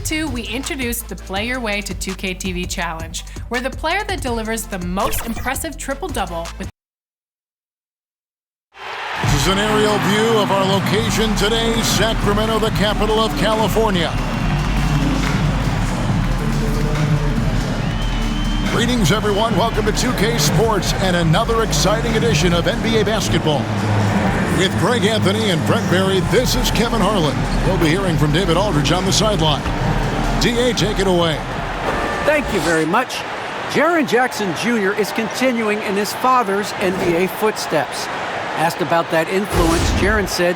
Season 2, we introduced the Play Your Way to 2K TV Challenge, where the player that delivers the most impressive triple-double with This is an aerial view of our location today, Sacramento, the capital of California. Greetings, everyone. Welcome to 2K Sports and another exciting edition of NBA basketball. With Greg Anthony and Brent Barry, this is Kevin Harlan. We'll be hearing from David Aldridge on the sideline. D.A., take it away. Thank you very much. Jaren Jackson Jr. is continuing in his father's NBA footsteps. Asked about that influence, Jaren said,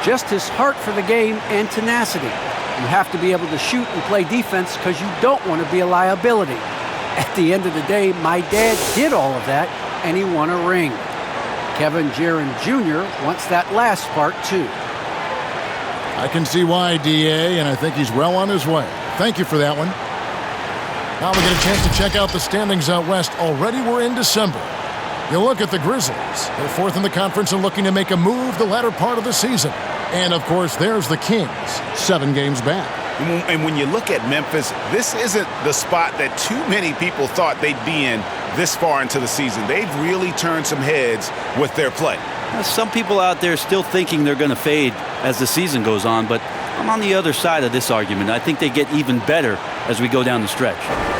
just his heart for the game and tenacity. You have to be able to shoot and play defense because you don't want to be a liability. At the end of the day, my dad did all of that, and he won a ring. Kevin Jaren Jr. wants that last part, too. I can see why, D.A., and I think he's well on his way. Thank you for that one. Now we get a chance to check out the standings out west. Already we're in December. You look at the Grizzlies. They're fourth in the conference and looking to make a move the latter part of the season. And, of course, there's the Kings, 7 games back. And when you look at Memphis, this isn't the spot that too many people thought they'd be in this far into the season. They've really turned some heads with their play. Some people out there still thinking they're going to fade as the season goes on, but I'm on the other side of this argument. I think they get even better as we go down the stretch.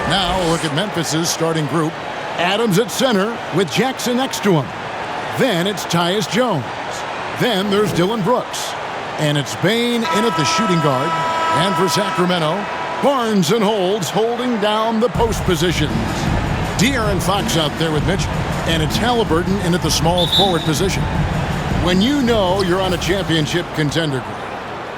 Now we'll look at Memphis's starting group. Adams at center with Jackson next to him. Then it's Tyus Jones. Then there's Dillon Brooks. And it's Bane in at the shooting guard. And for Sacramento, Barnes and Holds holding down the post positions. De'Aaron Fox out there with Mitch. And it's Haliburton in at the small forward position. When you know you're on a championship contender group,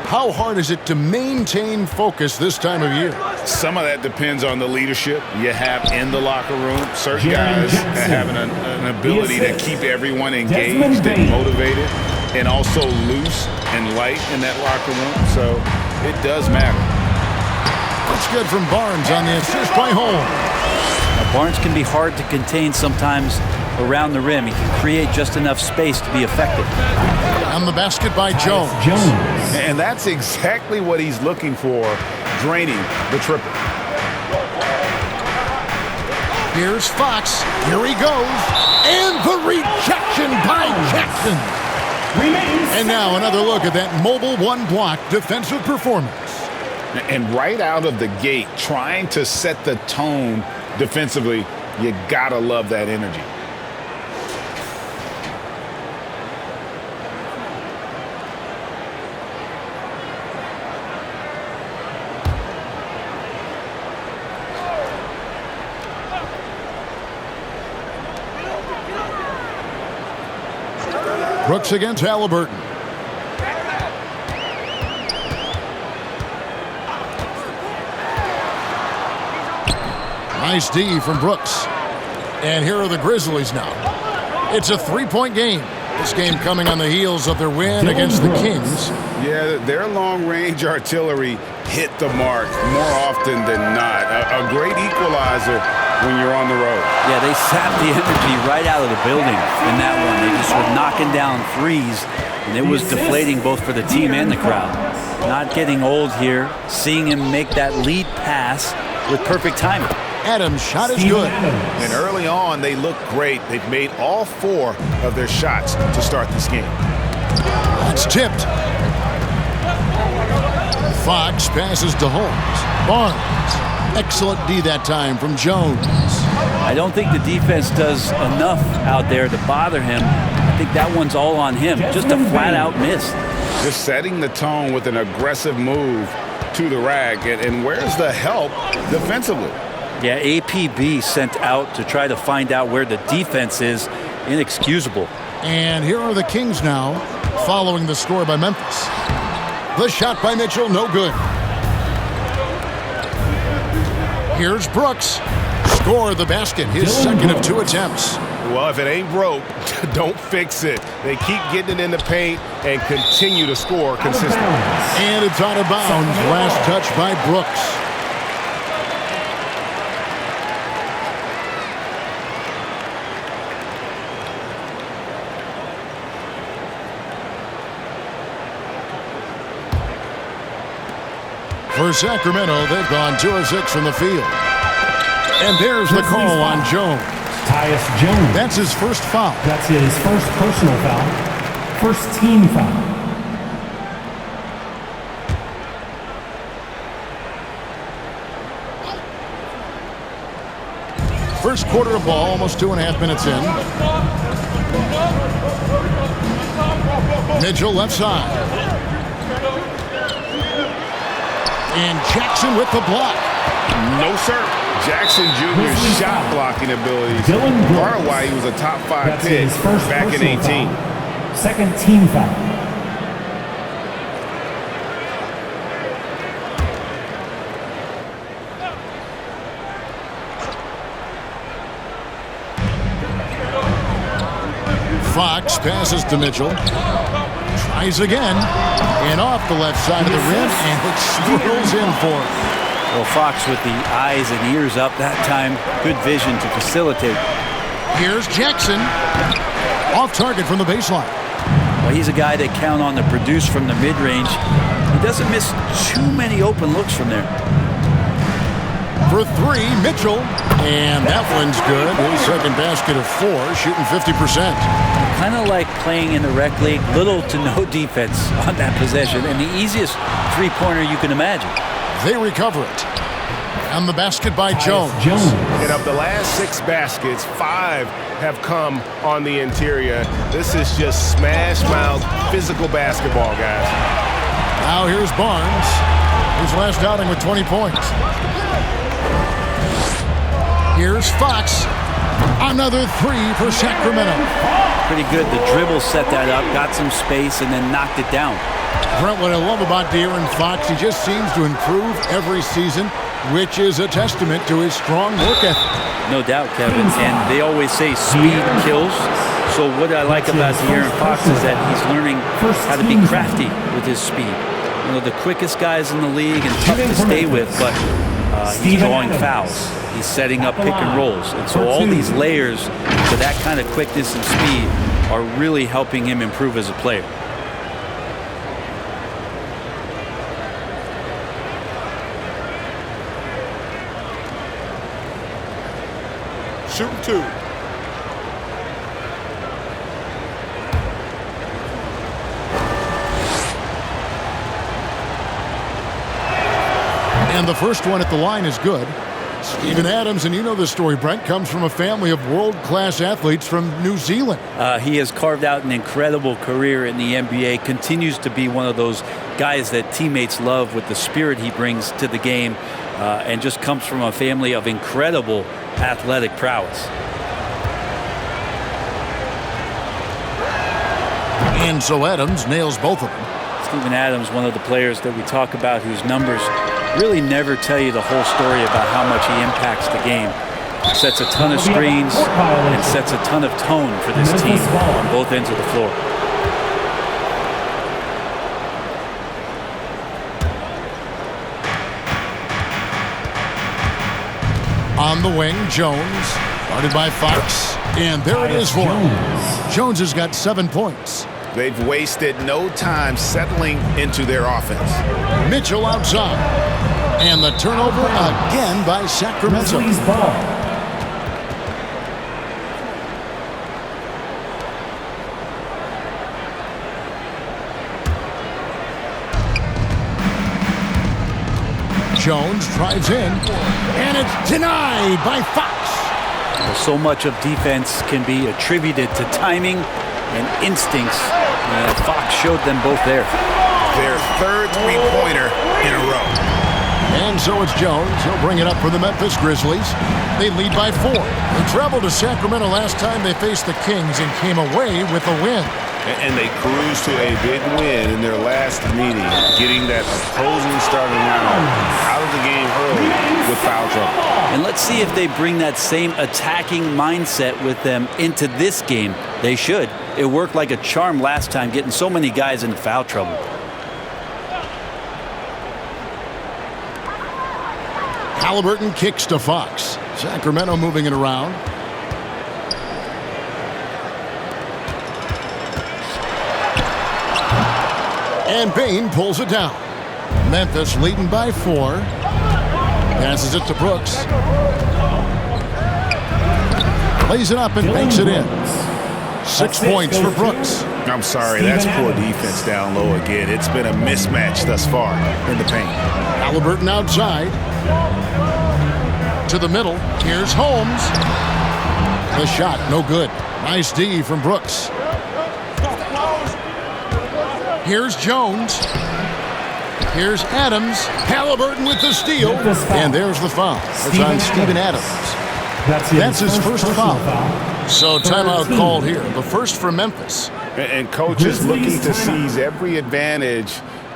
how hard is it to maintain focus this time of year? Some of that depends on the leadership you have in the locker room. Certain guys having an ability to keep everyone engaged and motivated, and also loose and light in that locker room. So it does matter. That's good from Barnes on the assist by Holmes. Now, Barnes can be hard to contain sometimes around the rim. He can create just enough space to be effective. On the basket by Jones. And that's exactly what he's looking for, draining the triple. Here's Fox. Here he goes. And the rejection by Jackson. And now another look at that mobile one-block defensive performance. And right out of the gate, trying to set the tone defensively, you gotta love that energy. Brooks against Haliburton. Nice D from Brooks. And here are the Grizzlies now. It's a three-point game. This game coming on the heels of their win against the Kings. Yeah, their long-range artillery hit the mark more often than not. A great equalizer when you're on the road. Yeah, they sapped the energy right out of the building in that one. They just were knocking down threes, and it was deflating both for the team and the crowd. Not getting old here, seeing him make that lead pass with perfect timing. Adams' shot is good. And early on, they look great. They've made all 4 of their shots to start this game. It's tipped. Fox passes to Holmes. Barnes. Excellent D that time from Jones. I don't think the defense does enough out there to bother him. I think that one's all on him. Just a flat-out miss. Just setting the tone with an aggressive move to the rack. And where's the help defensively? Yeah, APB sent out to try to find out where the defense is. Inexcusable. And here are the Kings now, following the score by Memphis. The shot by Mitchell, no good. Here's Brooks. Score the basket, his second of 2 attempts. Well, if it ain't broke, don't fix it. They keep getting it in the paint and continue to score consistently. And it's out of bounds. Last touch by Brooks. For For Sacramento, they've gone 2 of 6 from the field. And there's the call on Jones. Tyus Jones. That's his first foul. That's his first personal foul. First team foul. First quarter of ball, almost 2.5 minutes in. Mitchell left side. And Jackson with the block. No, sir. Jackson Jr.'s shot blocking abilities are why he was a top 5 pick back in 18. Foul. Second team foul. Fox passes to Mitchell. Tries again. And off the left side of the rim. And it swirls in for him. Well, Fox with the eyes and ears up that time. Good vision to facilitate. Here's Jackson. Off target from the baseline. Well, he's a guy they count on to produce from the mid-range. He doesn't miss too many open looks from there. For 3, Mitchell. And that one's good. His second basket of 4, shooting 50%. Kind of like playing in the rec league. Little to no defense on that possession. And the easiest three-pointer you can imagine. They recover it. And the basket by Jones. And of the last 6 baskets, 5 have come on the interior. This is just smash-mouth physical basketball, guys. Now here's Barnes. His last outing with 20 points. Here's Fox. Another 3 for Sacramento. Pretty good. The dribble set that up, got some space, and then knocked it down. Brent, what I love about De'Aaron Fox, he just seems to improve every season, which is a testament to his strong work ethic. No doubt, Kevin. And they always say speed kills. So what I like about De'Aaron Fox is that he's learning how to be crafty with his speed. You know, the quickest guys in the league and tough to stay with, but he's drawing fouls. He's setting up pick and rolls. And so all these layers to that kind of quickness and speed are really helping him improve as a player. Shooting 2. And the first one at the line is good. Steven Adams, and you know this story, Brent, comes from a family of world-class athletes from New Zealand. He has carved out an incredible career in the NBA, continues to be one of those guys that teammates love with the spirit he brings to the game, and just comes from a family of incredible athletic prowess. And so Adams nails both of them. Steven Adams, one of the players that we talk about whose numbers really never tell you the whole story about how much he impacts the game. Sets a ton of screens and sets a ton of tone for this team on both ends of the floor. On the wing, Jones, guarded by Fox. And there it is for him. Jones has got 7 points. They've wasted no time settling into their offense. Mitchell outside. And the turnover again by Sacramento. Jones drives in, and it's denied by Fox. So much of defense can be attributed to timing and instincts. Fox showed them both there. Their third three-pointer in a row. And so it's Jones. He'll bring it up for the Memphis Grizzlies. They lead by 4. They traveled to Sacramento last time they faced the Kings and came away with a win. And they cruised to a big win in their last meeting, getting that opposing starting lineup out of the game early with foul trouble. And let's see if they bring that same attacking mindset with them into this game. They should. It worked like a charm last time, getting so many guys into foul trouble. Haliburton kicks to Fox. Sacramento moving it around. And Bain pulls it down. Memphis leading by 4. Passes it to Brooks. Lays it up and banks it in. 6 points for Brooks. I'm sorry, that's poor defense down low again. It's been a mismatch thus far in the paint. Haliburton outside. To the middle. Here's Holmes. The shot, no good. Nice D from Brooks. Here's Jones. Here's Adams. Haliburton with the steal. And there's the foul. It's on Steven Adams. That's his first foul. So timeout called here. The first for Memphis. And coach is looking to seize every advantage,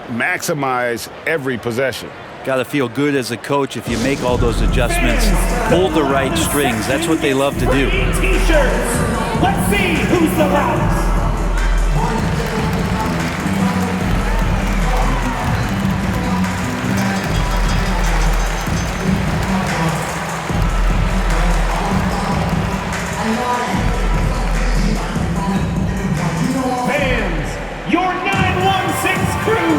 maximize every possession. Got to feel good as a coach if you make all those adjustments, pull the right strings. That's what they love to do. T-shirts. Let's see who's the loudest. Fans, your 916 crew.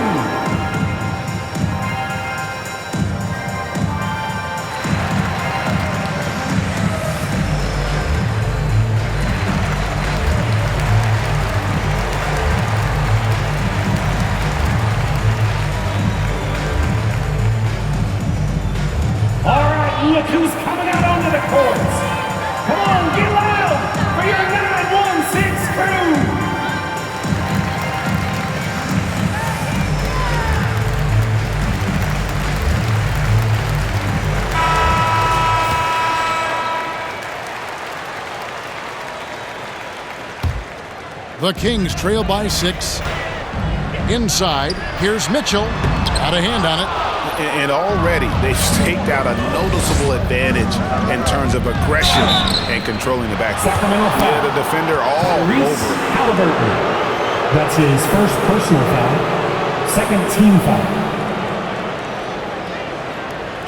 Look who's coming out onto the courts. Come on, get loud for your 916 crew. The Kings trail by 6. Inside, here's Mitchell. Got a hand on it. And already they've staked out a noticeable advantage in terms of aggression and controlling the backcourt. Yeah, the defender all Tyrese over. Haliburton. That's his first personal foul. Second team foul.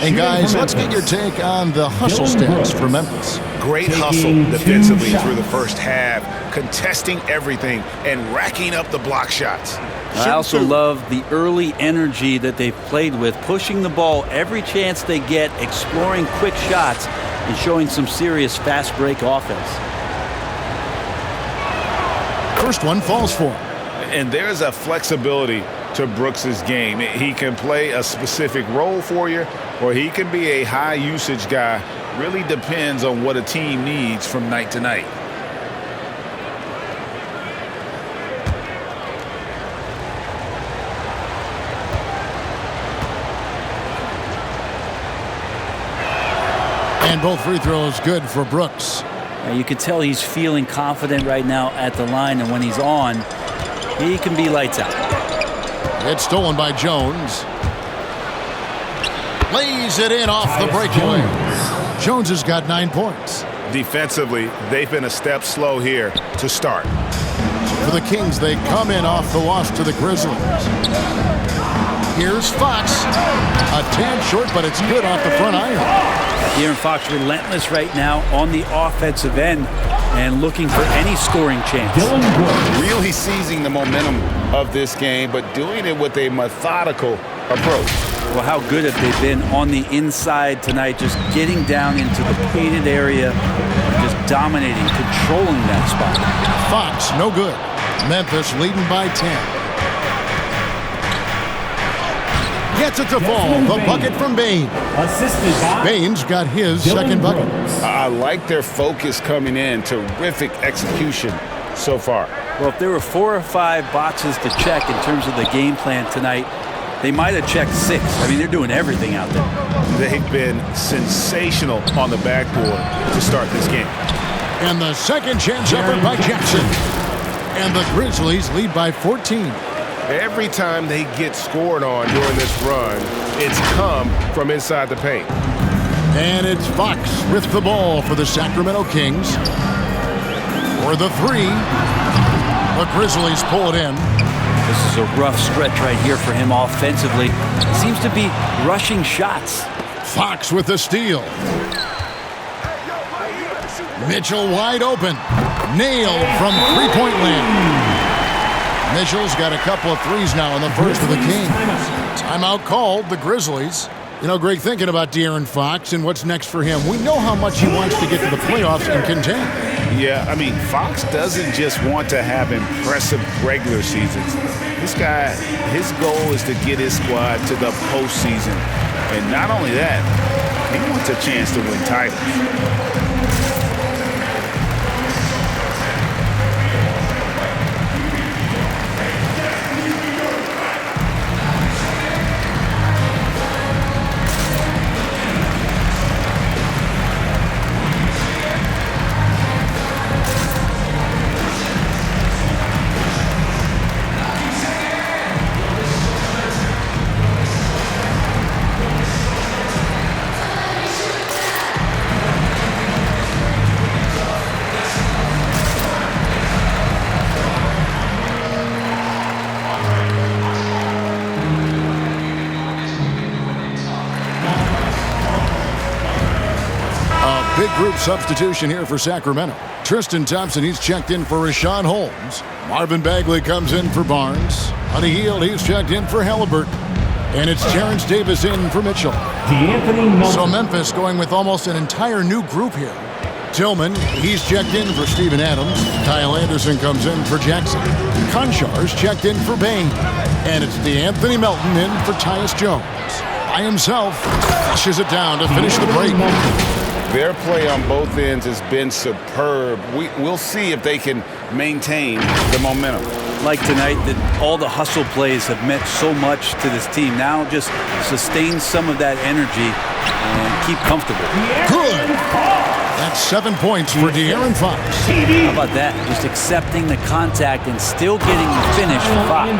And guys, let's get your take on the hustle stats for Memphis. Great hustle defensively through the first half, contesting everything and racking up the block shots. I also love the early energy that they've played with, pushing the ball every chance they get, exploring quick shots, and showing some serious fast break offense. First one falls for him. And there's a flexibility to Brooks's game. He can play a specific role for you, or he can be a high usage guy. Really depends on what a team needs from night to night. And both free throws good for Brooks. You can tell he's feeling confident right now at the line, and when he's on, he can be lights out. It's stolen by Jones. Lays it in off the breakaway. Jones has got 9 points. Defensively, they've been a step slow here to start. For the Kings, they come in off the loss to the Grizzlies. Here's Fox. A tad short, but it's good off the front iron. De'Aaron Fox relentless right now on the offensive end and looking for any scoring chance. Really seizing the momentum of this game, but doing it with a methodical approach. Well, how good have they been on the inside tonight, just getting down into the painted area, just dominating, controlling that spot. Fox, no good. Memphis leading by 10. Gets it to fall. The bucket from Bain. Assisted by Bain's got his second bucket. I like their focus coming in. Terrific execution so far. Well, if there were 4 or 5 boxes to check in terms of the game plan tonight, they might have checked 6. I mean, they're doing everything out there. They've been sensational on the backboard to start this game. And the second chance effort by Jackson. And the Grizzlies lead by 14. Every time they get scored on during this run, it's come from inside the paint. And it's Fox with the ball for the Sacramento Kings. For the 3. The Grizzlies pull it in. This is a rough stretch right here for him offensively. He seems to be rushing shots. Fox with the steal. Mitchell wide open. Nailed from three-point land. Mitchell's got a couple of threes now in the first for the Kings. Timeout called, the Grizzlies. You know, Greg, thinking about De'Aaron Fox and what's next for him, we know how much he wants to get to the playoffs and contend. Yeah, I mean, Fox doesn't just want to have impressive regular seasons. This guy, his goal is to get his squad to the postseason. And not only that, he wants a chance to win titles. Big group substitution here for Sacramento. Tristan Thompson, he's checked in for Rashawn Holmes. Marvin Bagley comes in for Barnes. On the heel, he's checked in for Haliburton. And it's Terrence Davis in for Mitchell. So Memphis going with almost an entire new group here. Tillman, he's checked in for Steven Adams. Kyle Anderson comes in for Jackson. Konchar's checked in for Bain. And it's DeAnthony Melton in for Tyus Jones. By himself, flushes it down to finish the break. Their play on both ends has been superb. We'll see if they can maintain the momentum. Like tonight, that all the hustle plays have meant so much to this team. Now just sustain some of that energy and keep comfortable. Good. That's 7 points for De'Aaron Fox. How about that? Just accepting the contact and still getting the finish for Fox.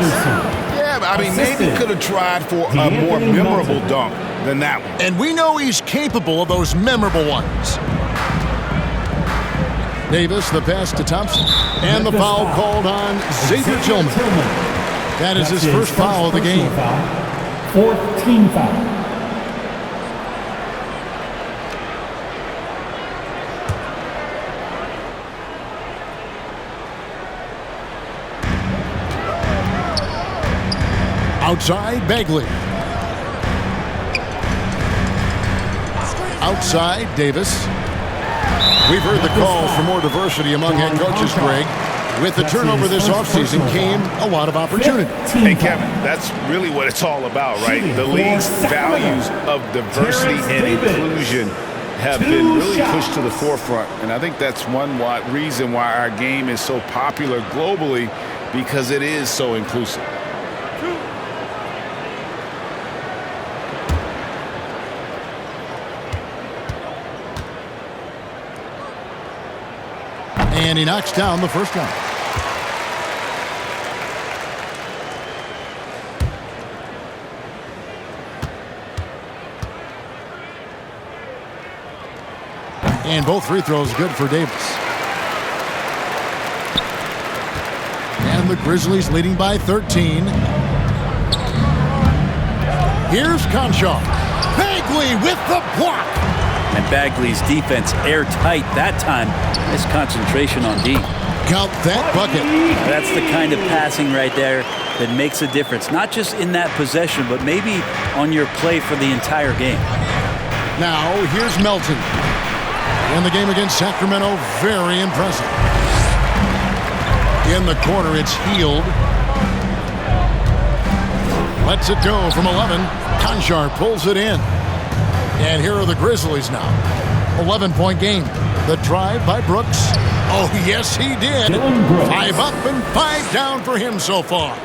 Yeah, I mean, maybe could have tried for a more memorable dunk than that one. And we know he's capable of those memorable ones. Davis, the pass to Thompson. And the foul called on Xavier Tillman. That is his first foul of the game. Fourth team foul. Outside, Bagley. Outside, Davis. We've heard the calls for more diversity among head coaches, Greg. With the turnover this offseason came a lot of opportunity. Hey, Kevin, that's really what it's all about, right? The league's values of diversity and inclusion have been really pushed to the forefront. And I think that's one reason why our game is so popular globally, because it is so inclusive. And he knocks down the first one. And both free throws good for Davis. And the Grizzlies leading by 13. Here's Conchar. Bagley with the block. And Bagley's defense airtight that time. Nice concentration on D. Count that bucket. That's the kind of passing right there that makes a difference. Not just in that possession, but maybe on your play for the entire game. Now, here's Melton. In the game against Sacramento, very impressive. In the corner, it's Healed. Lets it go from 11. Conchar pulls it in. And here are the Grizzlies now. 11-point game. The drive by Brooks. Oh, yes, he did. 5 up and 5 down for him so far.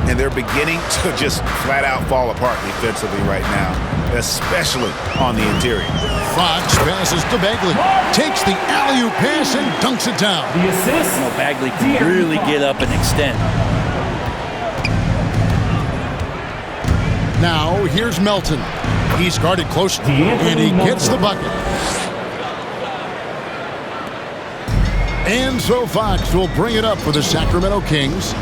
And they're beginning to just flat out fall apart defensively right now, especially on the interior. Fox passes to Bagley. Takes the alley-oop pass and dunks it down. The assist. Bagley can really get up and extend. Now, here's Melton. He's guarded closely, and he gets the bucket. And so Fox will bring it up for the Sacramento Kings.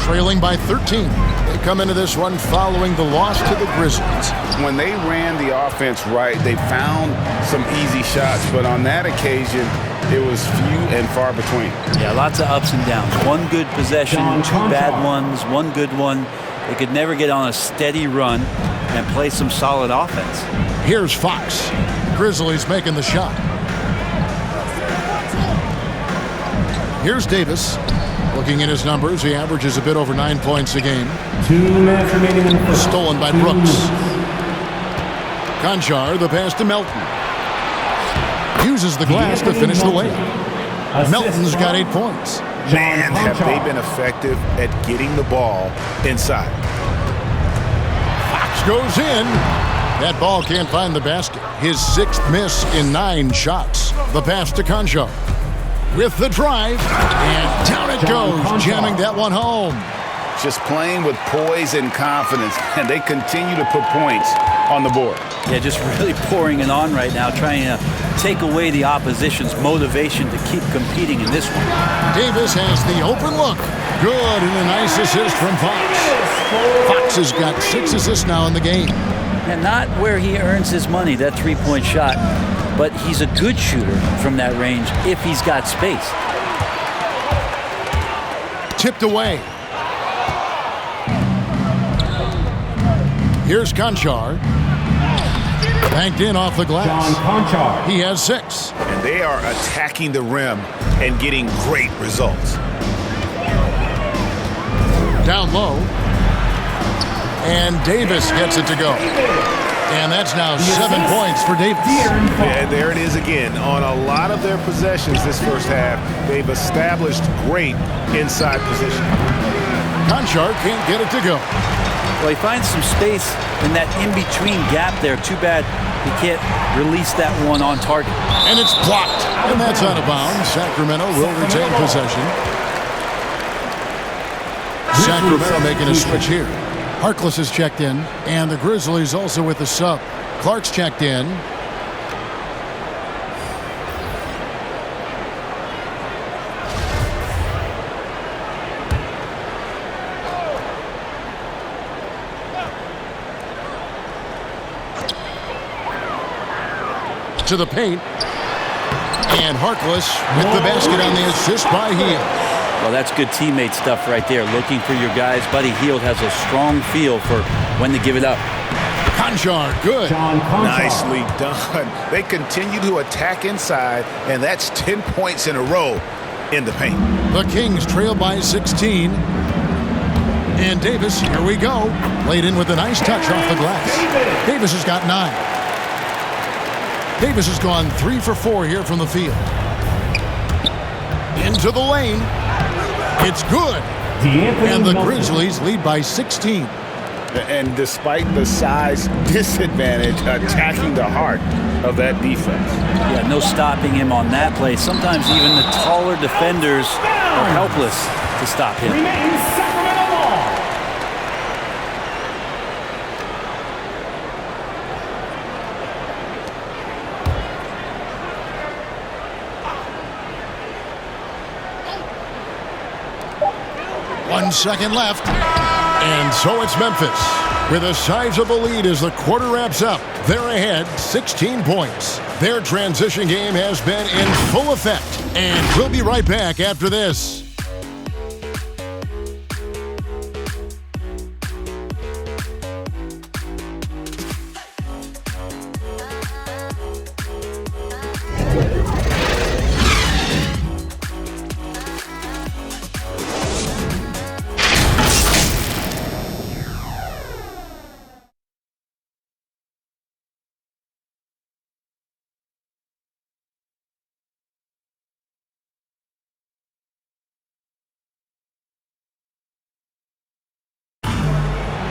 trailing by 13. They come into this one following the loss to the Grizzlies. When they ran the offense right, they found some easy shots, but on that occasion, it was few and far between. Yeah, lots of ups and downs. One good possession, two bad ones, one good one. They could never get on a steady run and play some solid offense. Here's Fox. Grizzlies making the shot. Here's Davis. Looking at his numbers, he averages a bit over 9 points a game. 2 minutes remaining in the first. Stolen by Brooks. Conchar, the pass to Melton. Uses the glass to finish the layup. Melton's got 8 points. Man, have they been effective at getting the ball inside. Fox goes in. That ball can't find the basket. His 6th miss in 9 shots. The pass to Conchar. With the drive, and down it goes, jamming that one home. Just playing with poise and confidence, and they continue to put points on the board. Yeah, just really pouring it on right now, trying to take away the opposition's motivation to keep competing in this one. Davis has the open look. Good, and a nice assist from Fox. Fox has got 6 assists now in the game. And not where he earns his money, that three-point shot, but he's a good shooter from that range if he's got space. Tipped away. Here's Conchar. Banked in off the glass. Conchar. He has 6. And they are attacking the rim and getting great results. Down low. And Davis gets it to go. And that's now 7 points for Davis. Yeah, there it is again. On a lot of their possessions this first half, they've established great inside position. Conchar can't get it to go. Well, he finds some space in that in-between gap there. Too bad he can't release that one on target. And it's blocked. And that's out of bounds. Sacramento will retain possession. Sacramento making a switch here. Harkless is checked in, and the Grizzlies also with the sub. Clark's checked in. To the paint. And Harkless with the basket on the assist by Hield. Well, that's good teammate stuff right there. Looking for your guys. Buddy Hield has a strong feel for when to give it up. Conchar, good. Nicely done. They continue to attack inside, and that's 10 points in a row in the paint. The Kings trail by 16. And Davis, here we go. Laid in with a nice touch off the glass. Davis has got 9. Davis has gone 3 for 4 here from the field. Into the lane. It's good. And the Grizzlies lead by 16. And despite the size disadvantage, attacking the heart of that defense. Yeah, no stopping him on that play. Sometimes even the taller defenders are helpless to stop him. Remains Sacramento ball. One second left. And so it's Memphis with a sizable lead as the quarter wraps up. They're ahead 16 points. Their transition game has been in full effect. And we'll be right back after this.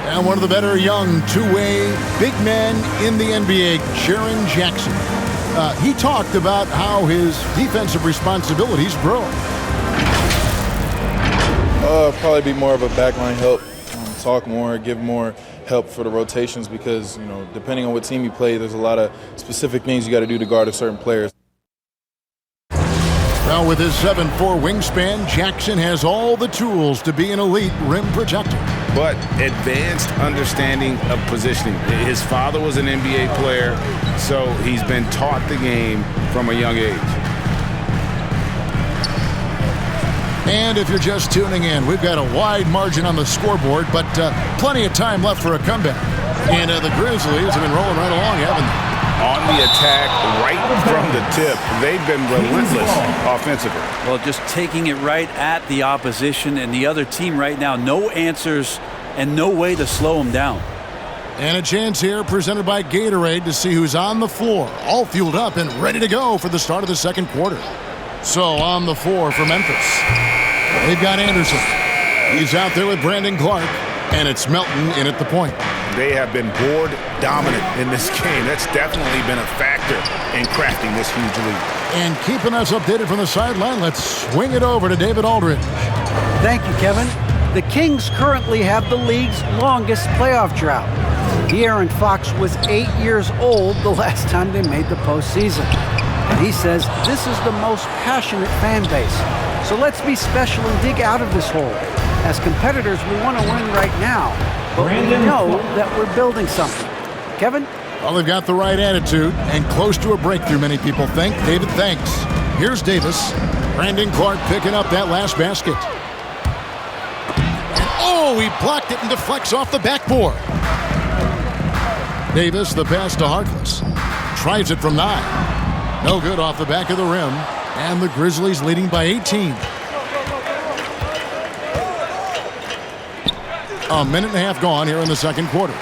And one of the better young two-way big men in the NBA, Jaren Jackson. He talked about how his defensive responsibilities grow. Probably be more of a backline help, talk more, give more help for the rotations because, you know, depending on what team you play, there's a lot of specific things you got to do to guard a certain player. Now with his 7'4 wingspan, Jackson has all the tools to be an elite rim protector. But advanced understanding of positioning. His father was an NBA player, so he's been taught the game from a young age. And if you're just tuning in, we've got a wide margin on the scoreboard, but plenty of time left for a comeback. And the Grizzlies have been rolling right along, haven't they? On the attack, right from the tip. They've been relentless offensively. Well, just taking it right at the opposition and the other team right now. No answers and no way to slow them down. And a chance here presented by Gatorade to see who's on the floor, all fueled up and ready to go for the start of the second quarter. So on the floor for Memphis, they've got Anderson. He's out there with Brandon Clark, and it's Melton in at the point. They have been board dominant in this game. That's definitely been a factor in crafting this huge lead. And keeping us updated from the sideline, let's swing it over to David Aldridge. Thank you, Kevin. The Kings currently have the league's longest playoff drought. De'Aaron Fox was 8 years old the last time they made the postseason. And he says this is the most passionate fan base. So let's be special and dig out of this hole. As competitors, we want to win right now. But we know that we're building something. Kevin? Well, they've got the right attitude and close to a breakthrough, many people think. David, thanks. Here's Davis. Brandon Clark picking up that last basket. And oh, he blocked it and deflects off the backboard. Davis, the pass to Harkless. Tries it from 9. No good off the back of the rim. And the Grizzlies leading by 18. A minute and a half gone here in the second quarter.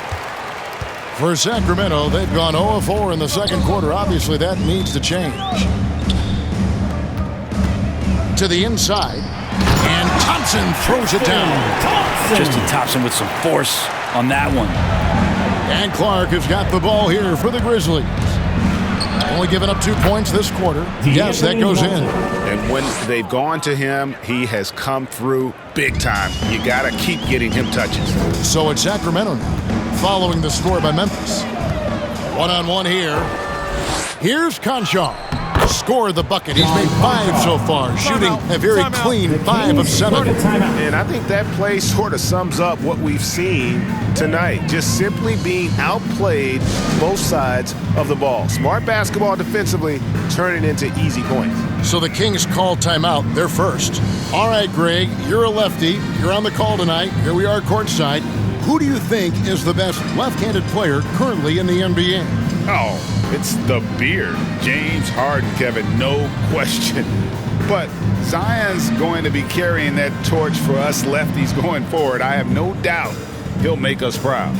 For Sacramento, they've gone 0-4 in the second quarter. Obviously, that needs to change. To the inside, and Thompson throws it down. Justin Thompson with some force on that one. And Clark has got the ball here for the Grizzlies. Only giving up 2 points this quarter. Yes, that goes in. And when they've gone to him, he has come through big time. You got to keep getting him touches. So it's Sacramento now, following the score by Memphis. One-on-one here. Here's Conchar. Scored the bucket. He's made 5 so far, shooting a very clean 5 of 7. And I think that play sort of sums up what we've seen tonight. Just simply being outplayed both sides of the ball. Smart basketball defensively, turning into easy points. So the Kings call timeout. They're first. All right, Greg, you're a lefty. You're on the call tonight. Here we are courtside. Who do you think is the best left-handed player currently in the NBA? Oh, it's the beard. James Harden, Kevin, no question. But Zion's going to be carrying that torch for us lefties going forward. I have no doubt he'll make us proud.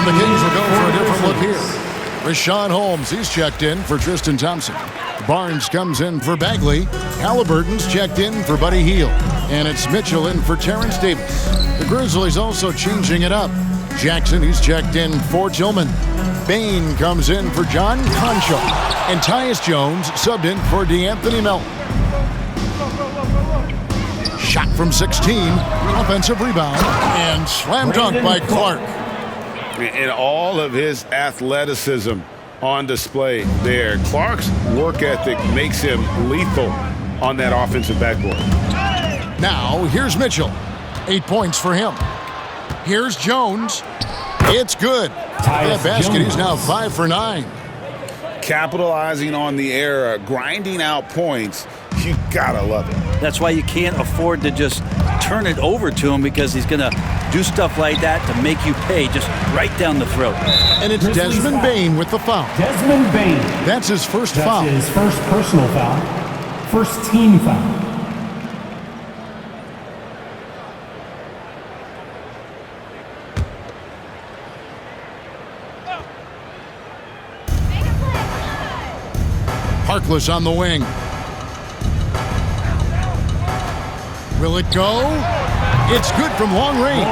The Kings will go for a different look here. Rashawn Holmes, he's checked in for Tristan Thompson. Barnes comes in for Bagley. Haliburton's checked in for Buddy Hield. And it's Mitchell in for Terrence Davis. The Grizzlies also changing it up. Jackson, he's checked in for Tillman. Bain comes in for John Concho. And Tyus Jones subbed in for DeAnthony Melton. Shot from 16. Offensive rebound. And slam dunk by Clark. And all of his athleticism on display there. Clark's work ethic makes him lethal on that offensive backboard. Now, here's Mitchell. 8 points for him. Here's Jones. It's good. That basket, he's now 5 for 9. Capitalizing on the error, grinding out points. You gotta love it. That's why you can't afford to just turn it over to him, because he's going to do stuff like that to make you pay just right down the throat. And it's Desmond Bain with the foul. Desmond Bain. That's his first foul. That's his first personal foul. First team foul. Harkless on the wing. Will it go? It's good from long range.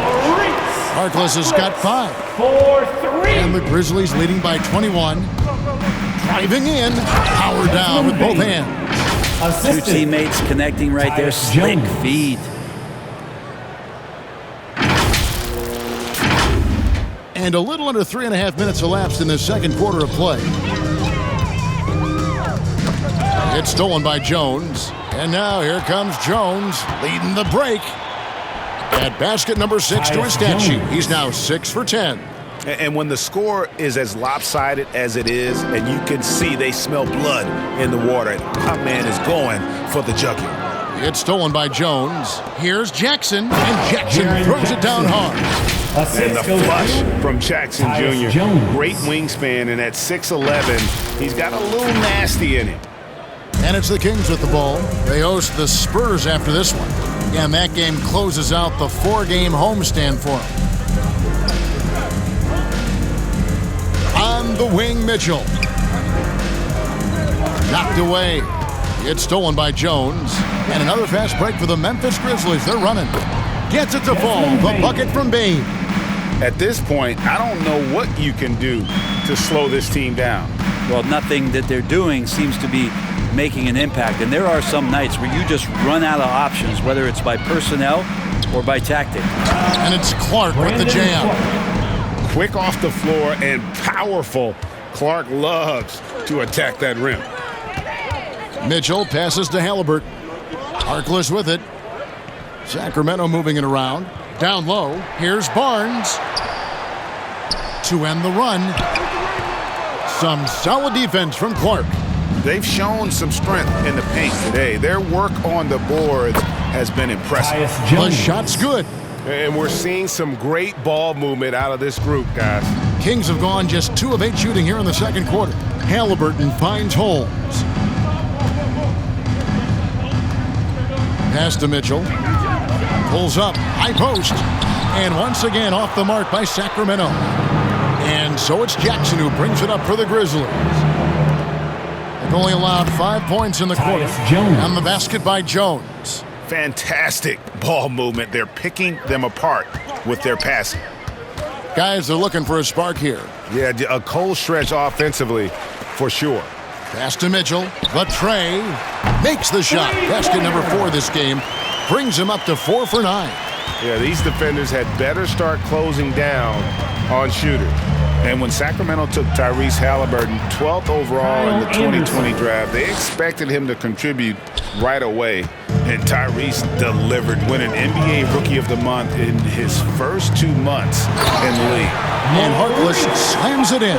Harkless has got 5. 4-3. And the Grizzlies leading by 21. Driving in. Power down with both hands. Two teammates connecting right there. Slick feed. And a little under 3.5 minutes elapsed in the second quarter of play. It's stolen by Jones. And now here comes Jones leading the break. At basket number 6 to his stat sheet. He's now 6 for 10. And when the score is as lopsided as it is, and you can see they smell blood in the water, my man is going for the jugular. It's stolen by Jones. Here's Jackson, and Jackson throws it down hard. And the flush from Jackson Jr. Great wingspan, and at 6'11", he's got a little nasty in him. And it's the Kings with the ball. They host the Spurs after this one. And that game closes out the 4-game homestand for them. On the wing, Mitchell. Knocked away. It's stolen by Jones. And another fast break for the Memphis Grizzlies. They're running. Gets it to fall. The bucket from Bane. At this point, I don't know what you can do to slow this team down. Well, nothing that they're doing seems to be making an impact. And there are some nights where you just run out of options, whether it's by personnel or by tactic. And it's Clark with the jam. Quick off the floor and powerful. Clark loves to attack that rim. Mitchell passes to Haliburton. Harkless with it. Sacramento moving it around. Down low. Here's Barnes. To end the run. Some solid defense from Clark. They've shown some strength in the paint today. Their work on the boards has been impressive. The shot's good. And we're seeing some great ball movement out of this group, guys. Kings have gone just 2 of 8 shooting here in the second quarter. Haliburton finds Holmes. Pass to Mitchell. Pulls up. High post. And once again off the mark by Sacramento. And so it's Jackson who brings it up for the Grizzlies. They've only allowed 5 points in the quarter. On the basket by Jones. Fantastic ball movement. They're picking them apart with their passing. Guys are looking for a spark here. Yeah, a cold stretch offensively for sure. Pass to Mitchell. The tray. Makes the shot. Basket number 4 this game. Brings him up to 4 for 9. Yeah, these defenders had better start closing down on shooters. And when Sacramento took Tyrese Haliburton 12th overall in the 2020 draft, they expected him to contribute right away. And Tyrese delivered, winning NBA Rookie of the Month in his first 2 months in the league. And Harkless slams it in.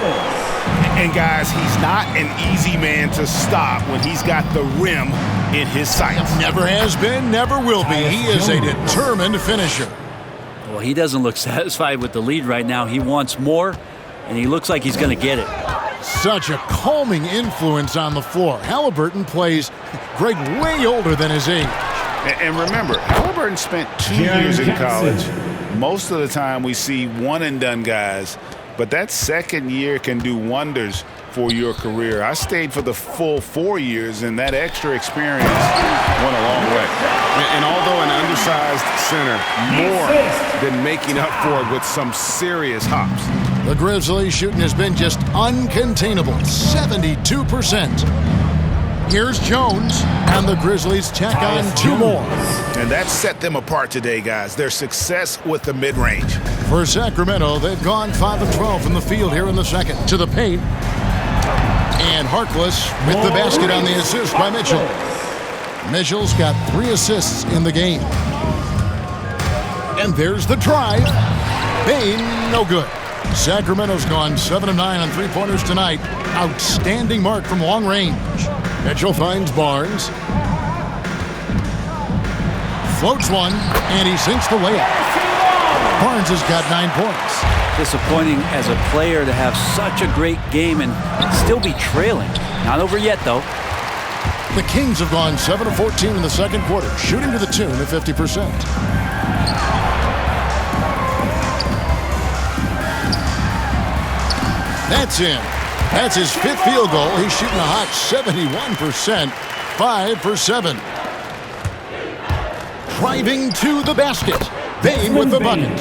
And guys, he's not an easy man to stop when he's got the rim in his sights. Never has been, never will be. He is a determined finisher. Well, he doesn't look satisfied with the lead right now. He wants more, and he looks like he's going to get it. Such a calming influence on the floor. Haliburton plays Greg way older than his age. And remember, Haliburton spent 2 years in college. Most of the time we see one-and-done guys, but that second year can do wonders for your career. I stayed for the full 4 years, and that extra experience went a long way. And although an undersized center, more than making up for it with some serious hops. The Grizzlies shooting has been just uncontainable, 72%. Here's Jones, and the Grizzlies tack on 2 more. And that set them apart today, guys. Their success with the mid-range. For Sacramento, they've gone 5 of 12 from the field here in the second. To the paint. And Harkless with the basket on the assist by Mitchell. Mitchell's got 3 assists in the game. And there's the drive. Bane, no good. Sacramento's gone 7 of 9 on 3-pointers tonight. Outstanding mark from long range. Mitchell finds Barnes. Floats one, and he sinks the layup. Barnes has got 9 points. Disappointing as a player to have such a great game and still be trailing. Not over yet, though. The Kings have gone 7 of 14 in the second quarter, shooting to the tune of 50%. That's in. That's his 5th field goal. He's shooting a hot 71%, 5 for 7. Driving to the basket. Bain with the bucket.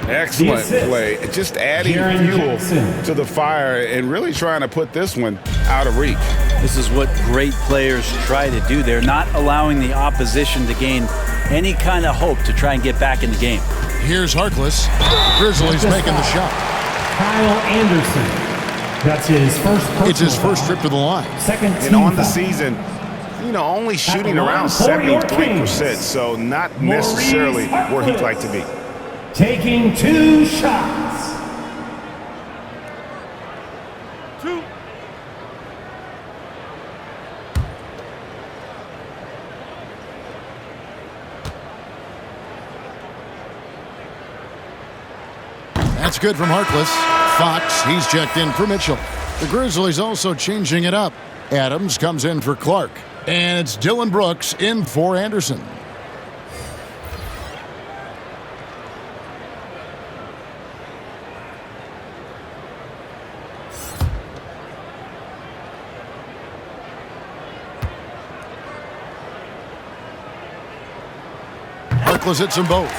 Excellent play. Just adding fuel to the fire and really trying to put this one out of reach. This is what great players try to do. They're not allowing the opposition to gain any kind of hope to try and get back in the game. Here's Harkless. Grizzlies making the shot. Kyle Anderson. That's his first personal It's his first trip to the line. Second And on the season, only shooting around 73%, so not necessarily where he'd like to be. Taking 2 shots. That's good from Harkless. Fox, he's checked in for Mitchell. The Grizzlies also changing it up. Adams comes in for Clark. And it's Dillon Brooks in for Anderson. Harkless hits them both.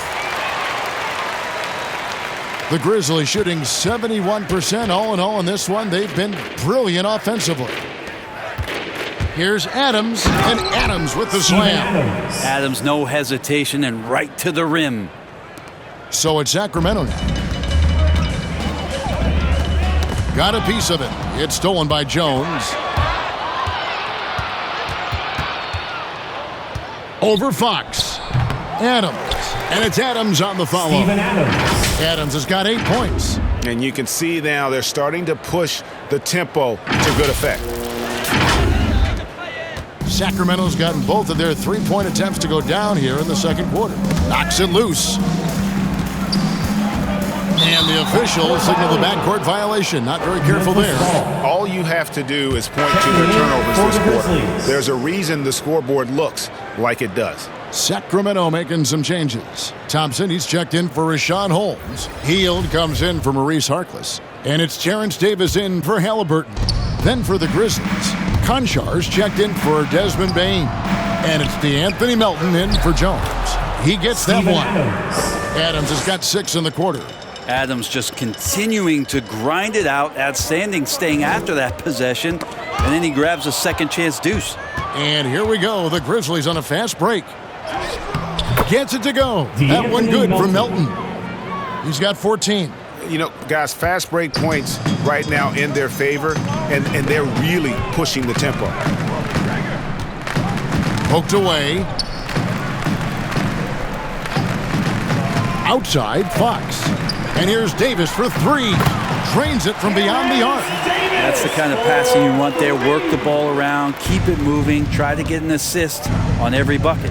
The Grizzlies shooting 71% all in all in this one. They've been brilliant offensively. Here's Adams, and Adams with the slam. Adams, no hesitation, and right to the rim. So it's Sacramento now. Got a piece of it. It's stolen by Jones. Over Fox. Adams. And it's Adams on the follow. Adams has got 8 points. And you can see now they're starting to push the tempo to good effect. Sacramento's gotten both of their 3-point attempts to go down here in the second quarter. Knocks it loose. And the officials signal the backcourt violation. Not very careful there. All you have to do is point to their turnovers this quarter. There's a reason the scoreboard looks like it does. Sacramento making some changes. Thompson, he's checked in for Rashawn Holmes. Hield comes in for Maurice Harkless. And it's Terrence Davis in for Haliburton. Then for the Grizzlies, Konchar's checked in for Desmond Bain. And it's DeAnthony Melton in for Jones. He gets that one. Adams has got 6 in the quarter. Adams just continuing to grind it out, outstanding, staying after that possession, and then he grabs a second chance deuce. And here we go, the Grizzlies on a fast break. Gets it to go. That one good from Melton. He's got 14. Guys, fast break points right now in their favor, and they're really pushing the tempo. Poked away. Outside, Fox. And here's Davis for 3. Drains it from beyond the arc. That's the kind of passing you want there. Work the ball around, keep it moving, try to get an assist on every bucket.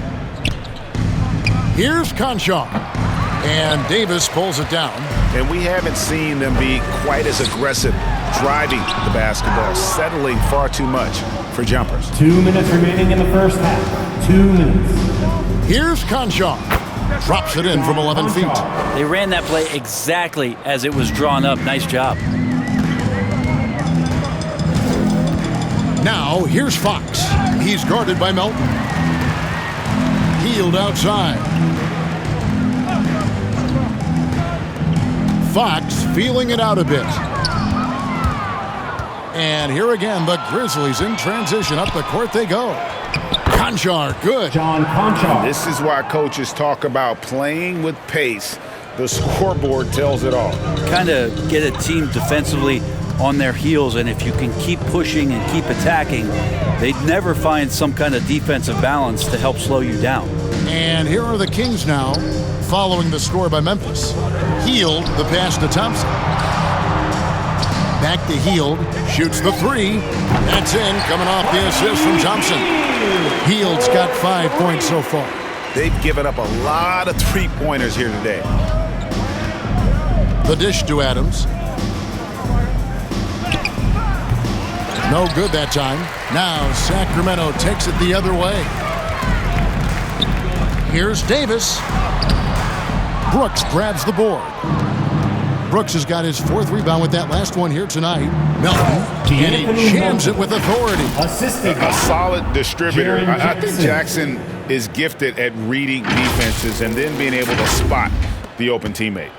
Here's Konchar. And Davis pulls it down. And we haven't seen them be quite as aggressive driving the basketball, settling far too much for jumpers. 2 minutes remaining in the first half. 2 minutes. Here's Konchar. Drops it in from 11 feet. They ran that play exactly as it was drawn up. Nice job. Now, here's Fox. He's guarded by Melton. Hield outside. Fox feeling it out a bit. And here again, the Grizzlies in transition. Up the court they go. Konchar, good. John Konchar. This is why coaches talk about playing with pace. The scoreboard tells it all. Kind of get a team defensively on their heels, and if you can keep pushing and keep attacking, they'd never find some kind of defensive balance to help slow you down. And here are the Kings now, following the score by Memphis. Hield the pass to Thompson. Back to Hield, shoots the 3. That's in, coming off the assist from Thompson. Hield's got 5 points so far. They've given up a lot of three-pointers here today. The dish to Adams. No good that time. Now Sacramento takes it the other way. Here's Davis. Brooks grabs the board. Brooks has got his 4th rebound with that last one here tonight. Melton, and he jams it with authority. A solid distributor. I think Jackson is gifted at reading defenses and then being able to spot the open teammate.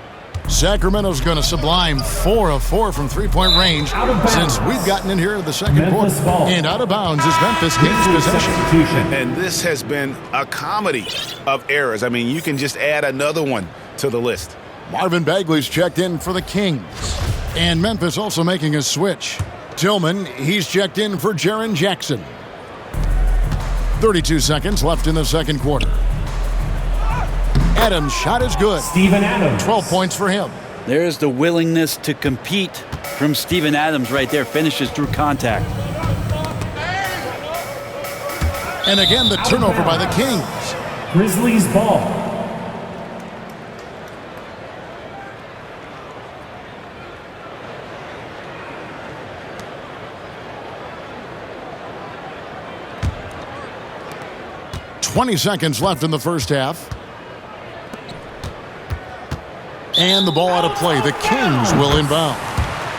Sacramento's going to sublime 4 of 4 from three-point range since we've gotten in here in the second quarter. And out of bounds as Memphis gains possession. And this has been a comedy of errors. I mean, you can just add another one to the list. Marvin Bagley's checked in for the Kings. And Memphis also making a switch. Tillman, he's checked in for Jaren Jackson. 32 seconds left in the second quarter. Adams' shot is good. Steven Adams. 12 points for him. There's the willingness to compete from Steven Adams right there. Finishes through contact. And again, the turnover by the Kings. Grizzlies ball. .20 seconds left in the first half. And the ball out of play. The Kings will inbound.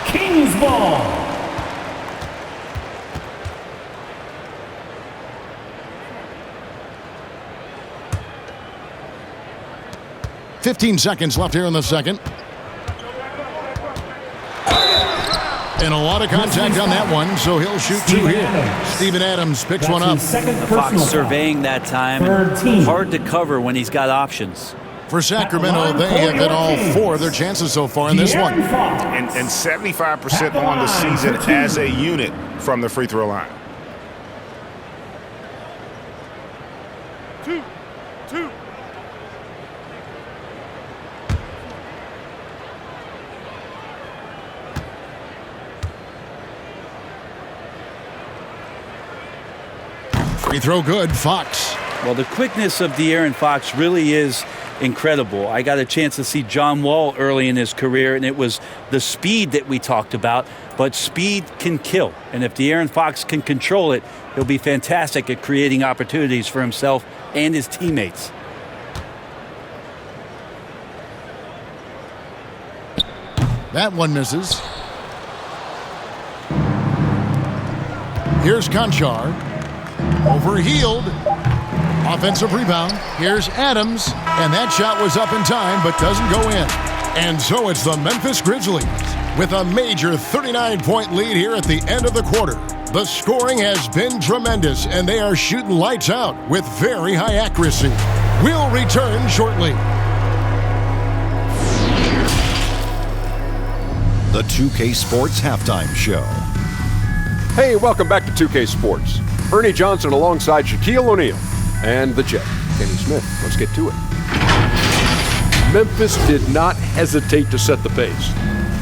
Kings ball. .15 seconds left here in the second. And a lot of contact on that one, so he'll shoot 2 here. Steven Adams picks one up. Fox surveying that time. Hard to cover when he's got options. For Sacramento, they have hit all 4 of their chances so far in this one. And 75% on the season as a unit from the free throw line. 2. Free throw good, Fox. Well, the quickness of De'Aaron Fox really is incredible. I got a chance to see John Wall early in his career, and it was the speed that we talked about, but speed can kill. And if De'Aaron Fox can control it, he'll be fantastic at creating opportunities for himself and his teammates. That one misses. Here's Conchar. Overhealed. Offensive rebound. Here's Adams. And that shot was up in time, but doesn't go in. And so it's the Memphis Grizzlies with a major 39-point lead here at the end of the quarter. The scoring has been tremendous, and they are shooting lights out with very high accuracy. We'll return shortly. The 2K Sports Halftime Show. Hey, welcome back to 2K Sports. Ernie Johnson alongside Shaquille O'Neal and the Jet, Kenny Smith. Let's get to it. Memphis did not hesitate to set the pace.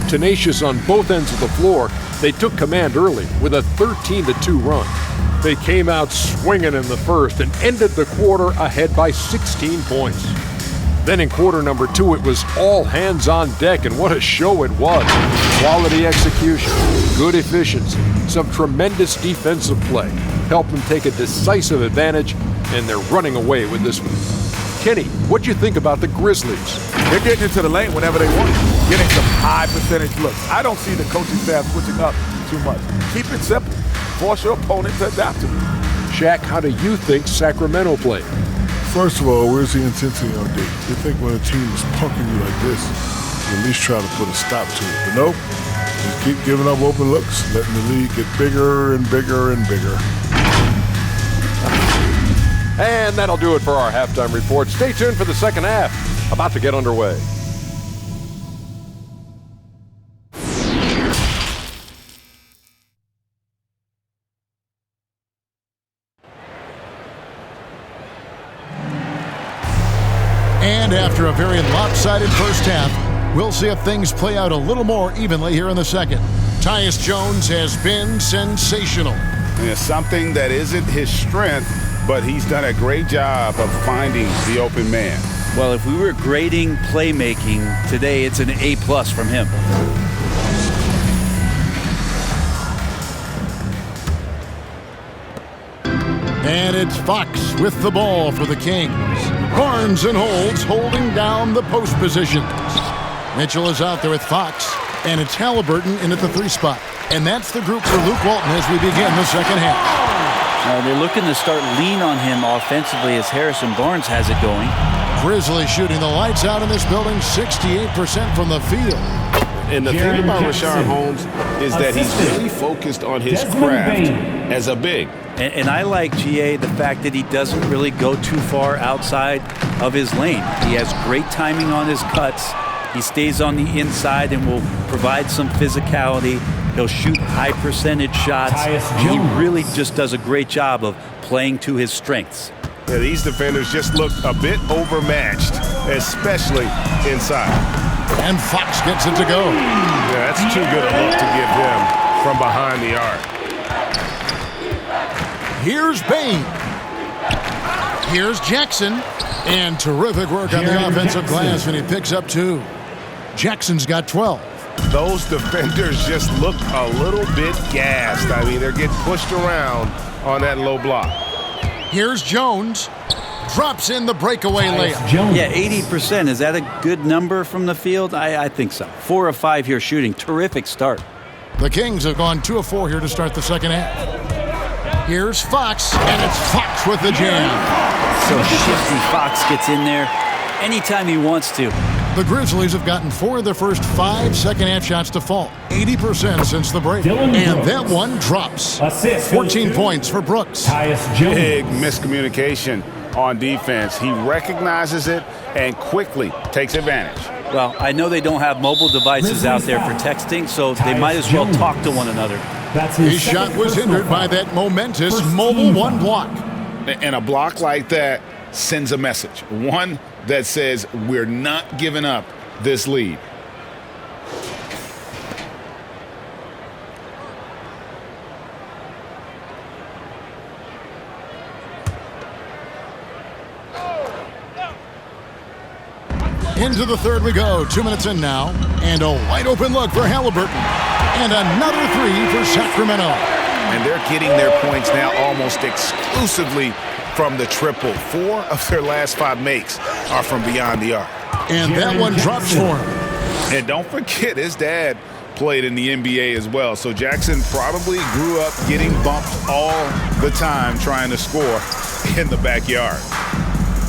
Tenacious on both ends of the floor, they took command early with a 13-2 run. They came out swinging in the first and ended the quarter ahead by 16 points. Then in quarter number 2, it was all hands on deck, and what a show it was. Quality execution, good efficiency, some tremendous defensive play helped them take a decisive advantage, and they're running away with this one. Kenny, what'd you think about the Grizzlies? They're getting into the lane whenever they want, getting some high percentage looks. I don't see the coaching staff switching up too much. Keep it simple. Force your opponent to adapt to it. Shaq, how do you think Sacramento played? First of all, where's the intensity on D? You think when a team is punking you like this, you at least try to put a stop to it. But nope, just keep giving up open looks, letting the league get bigger and bigger and bigger. And that'll do it for our halftime report. Stay tuned for the second half, about to get underway. And after a very lopsided first half, we'll see if things play out a little more evenly here in the second. Tyus Jones has been sensational. And it's something that isn't his strength, but he's done a great job of finding the open man. Well, if we were grading playmaking today, it's an A+ from him. And it's Fox with the ball for the Kings. Barnes and Holds holding down the post positions. Mitchell is out there with Fox, and it's Haliburton in at the 3 spot. And that's the group for Luke Walton as we begin the second half. They're looking to start lean on him offensively as Harrison Barnes has it going. Grizzlies shooting the lights out in this building, 68% from the field. And the thing about Rashawn Holmes is that he's really focused on his craft as a big. And I like GA the fact that he doesn't really go too far outside of his lane. He has great timing on his cuts. He stays on the inside and will provide some physicality. He'll shoot high percentage shots. He really just does a great job of playing to his strengths. Yeah, these defenders just look a bit overmatched, especially inside. And Fox gets it to go. Yeah, that's too good a look to give him from behind the arc. Here's Bain. Here's Jackson. And terrific work on the offensive glass, and he picks up 2. Jackson's got 12. Those defenders just look a little bit gassed. I mean, they're getting pushed around on that low block. Here's Jones. Drops in the breakaway layup. Yeah, 80%. Is that a good number from the field? I think so. 4 of 5 here shooting. Terrific start. The Kings have gone 2 of 4 here to start the second half. Here's Fox, and it's Fox with the jam. So shifty. Fox gets in there anytime he wants to. The Grizzlies have gotten 4 of their first 5 second-half shots to fall, 80% since the break. And that one drops. 14 points for Brooks. Big miscommunication on defense. He recognizes it and quickly takes advantage. Well, I know they don't have mobile devices out there for texting, so they might as well talk to one another. His shot was hindered by that momentous mobile 1 block. And a block like that sends a message. One that says we're not giving up this lead. Into the third we go. 2 minutes in now. And a wide open look for Haliburton. And another 3 for Sacramento. And they're getting their points now almost exclusively from the triple. 4 of their last 5 makes are from beyond the arc. And that one drops for him. And don't forget, his dad played in the NBA as well. So Jackson probably grew up getting bumped all the time trying to score in the backyard.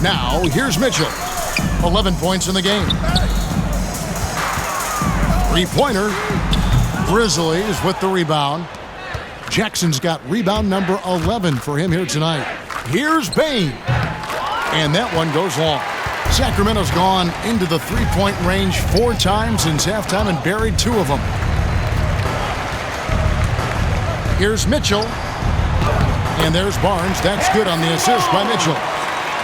Now, here's Mitchell. 11 points in the game. 3-pointer. Grizzlies with the rebound. Jackson's got rebound number 11 for him here tonight. Here's Bain. And that one goes long. Sacramento's gone into the 3-point range 4 times since halftime and buried 2 of them. Here's Mitchell. And there's Barnes. That's good on the assist by Mitchell.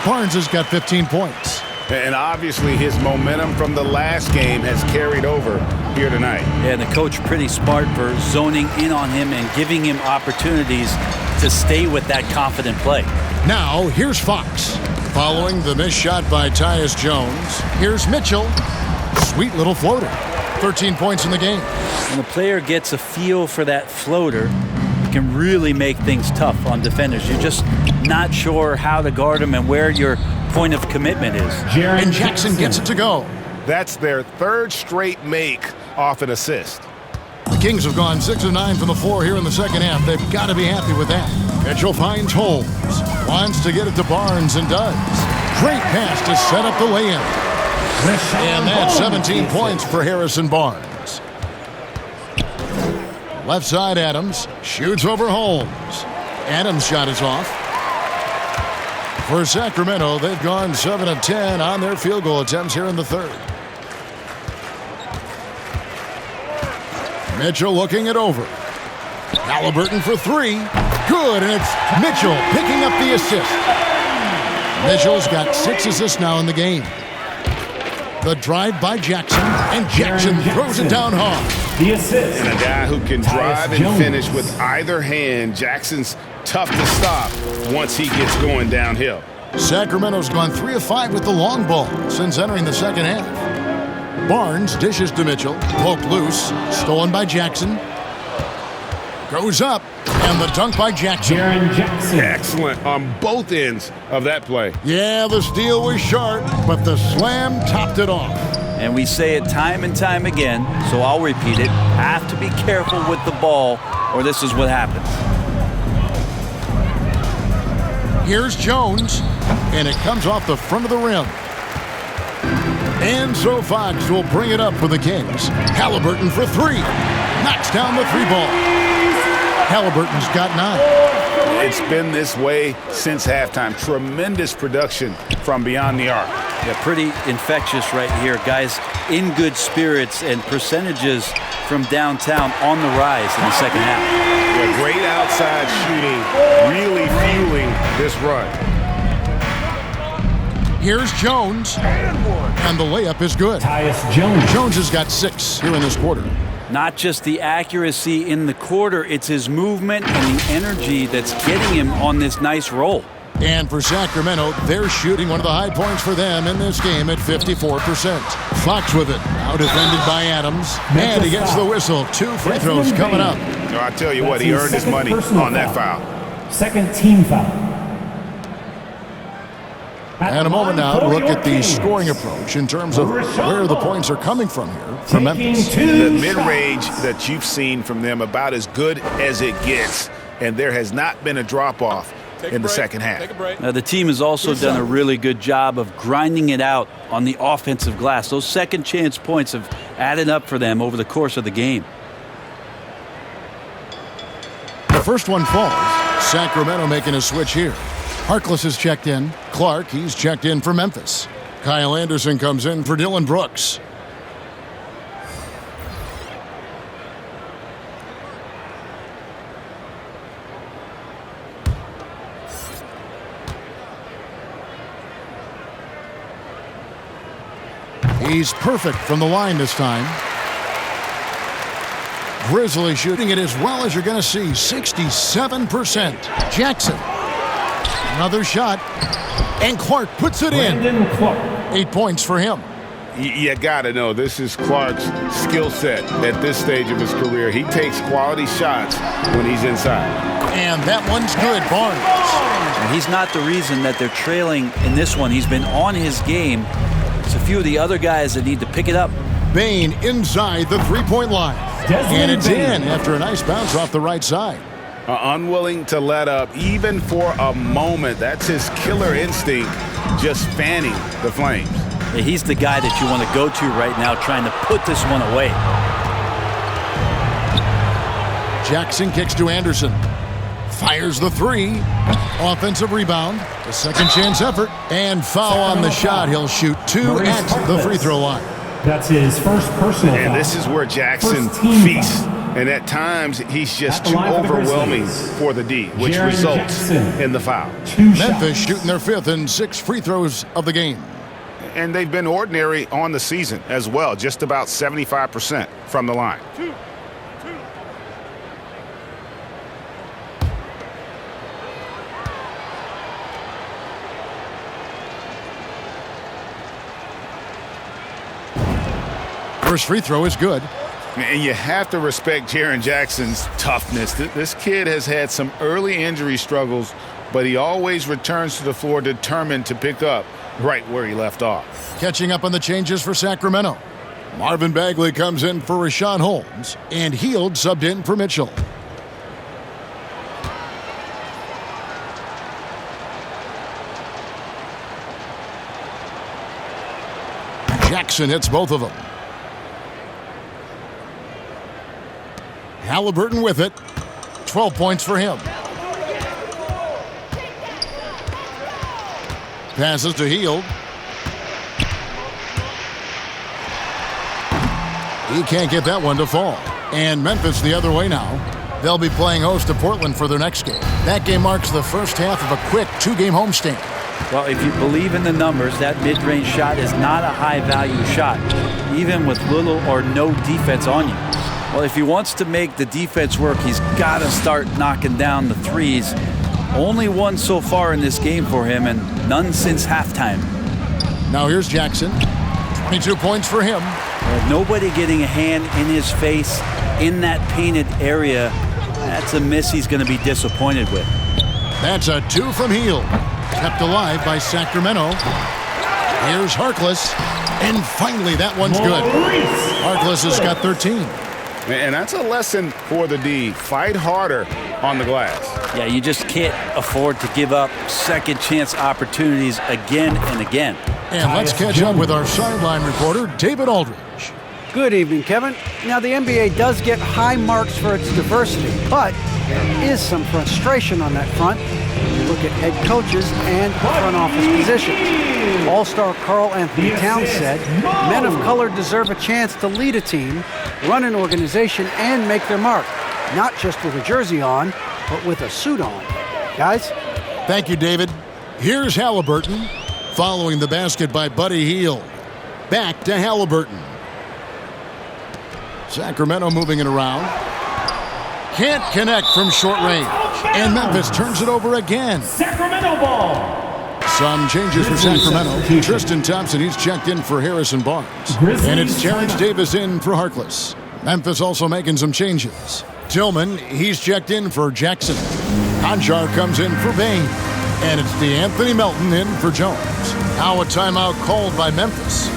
Barnes has got 15 points. And obviously his momentum from the last game has carried over here tonight. Yeah, and the coach pretty smart for zoning in on him and giving him opportunities to stay with that confident play. Now, here's Fox. Following the missed shot by Tyus Jones, here's Mitchell. Sweet little floater. 13 points in the game. When the player gets a feel for that floater, it can really make things tough on defenders. You're just not sure how to guard them and where your point of commitment is. And Jackson gets it to go. That's their 3rd straight make off an assist. The Kings have gone 6 of 9 from the floor here in the second half. They've got to be happy with that. Mitchell finds Holmes. Wants to get it to Barnes and does. Great pass to set up the lay-in. And that's 17 points for Harrison Barnes. Left side Adams. Shoots over Holmes. Adams' shot is off. For Sacramento, they've gone 7 of 10 on their field goal attempts here in the third. Mitchell looking it over. Haliburton for 3. Good, and it's Mitchell picking up the assist. Mitchell's got 6 assists now in the game. The drive by Jackson, and Jackson throws it down hard. The assist. And a guy who can drive and finish with either hand. Jackson's tough to stop once he gets going downhill. Sacramento's gone 3 of 5 with the long ball since entering the second half. Barnes dishes to Mitchell, poked loose, stolen by Jackson. Goes up, and the dunk by Jackson. Excellent on both ends of that play. Yeah, the steal was sharp, but the slam topped it off. And we say it time and time again, so I'll repeat it. Have to be careful with the ball, or this is what happens. Here's Jones, and it comes off the front of the rim. And so Fox will bring it up for the Kings. Haliburton for three. Knocks down the three ball. Haliburton's got 9. It's been this way since halftime. Tremendous production from beyond the arc. Yeah, pretty infectious right here. Guys in good spirits and percentages from downtown on the rise in the second half. Yeah, great outside shooting, really fueling this run. Here's Jones, and the layup is good. Tyus Jones. Jones has got 6 here in this quarter. Not just the accuracy in the quarter, it's his movement and the energy that's getting him on this nice roll. And for Sacramento, they're shooting one of the high points for them in this game at 54%. Fox with it, now defended by Adams, and he gets the whistle. 2 free throws coming up. No, I tell you what, he earned his money on that foul. Second team foul. And a moment now to look at the scoring approach in terms of where the points are coming from here from Memphis. The mid-range that you've seen from them about as good as it gets, and there has not been a drop-off in the second half. Now, the team has also done a really good job of grinding it out on the offensive glass. Those second chance points have added up for them over the course of the game. The first one falls. Sacramento making a switch here. Harkless is checked in. Clark, he's checked in for Memphis. Kyle Anderson comes in for Dillon Brooks. He's perfect from the line this time. Grizzlies shooting it as well as you're going to see, 67%. Jackson. Another shot. And Clark puts it in. 8 points for him. You got to know, this is Clark's skill set at this stage of his career. He takes quality shots when he's inside. And that one's good, Barnes. And he's not the reason that they're trailing in this one. He's been on his game. It's a few of the other guys that need to pick it up. Bain inside the three-point line. And it's in after a nice bounce off the right side. Unwilling to let up even for a moment. That's his killer instinct, just fanning the flames. Yeah, he's the guy that you want to go to right now trying to put this one away. Jackson kicks to Anderson. Fires the three. Offensive rebound. A second chance effort. And foul on the shot. He'll shoot 2 at the free throw line. That's his first personal foul. And this is where Jackson feasts. And at times, he's just too overwhelming for the D, which results in the foul. Memphis shooting their 5th and 6 free throws of the game. And they've been ordinary on the season as well, just about 75% from the line. First free throw is good. And you have to respect Jaren Jackson's toughness. This kid has had some early injury struggles, but he always returns to the floor determined to pick up right where he left off. Catching up on the changes for Sacramento. Marvin Bagley comes in for Rashawn Holmes, and Hield subbed in for Mitchell. Jackson hits both of them. Haliburton with it. 12 points for him. Passes to Hield. He can't get that one to fall. And Memphis the other way now. They'll be playing host to Portland for their next game. That game marks the first half of a quick 2-game homestand. Well, if you believe in the numbers, that mid-range shot is not a high-value shot, even with little or no defense on you. Well, if he wants to make the defense work, he's got to start knocking down the threes. Only one so far in this game for him, and none since halftime. Now here's Jackson. 22 points for him. Nobody getting a hand in his face in that painted area. That's a miss he's going to be disappointed with. That's a 2 from Hield. Kept alive by Sacramento. Here's Harkless. And finally, that one's good. Harkless has got 13. And that's a lesson for the D. Fight harder on the glass. Yeah, you just can't afford to give up second chance opportunities again and again. And let's catch up with our sideline reporter, David Aldridge. Good evening, Kevin. Now, the NBA does get high marks for its diversity, but there is some frustration on that front when you look at head coaches and front office positions. All-star Karl Anthony Towns said, men of color deserve a chance to lead a team, run an organization, and make their mark, not just with a jersey on, but with a suit on. Guys? Thank you, David. Here's Haliburton, following the basket by Buddy Hield. Back to Haliburton. Sacramento moving it around. Can't connect from short range. And Memphis turns it over again. Sacramento ball. Some changes for Sacramento. Tristan Thompson, he's checked in for Harrison Barnes. And it's Terrence Davis in for Harkless. Memphis also making some changes. Tillman, he's checked in for Jackson. Conjar comes in for Bain. And it's DeAnthony Melton in for Jones. Now a timeout called by Memphis.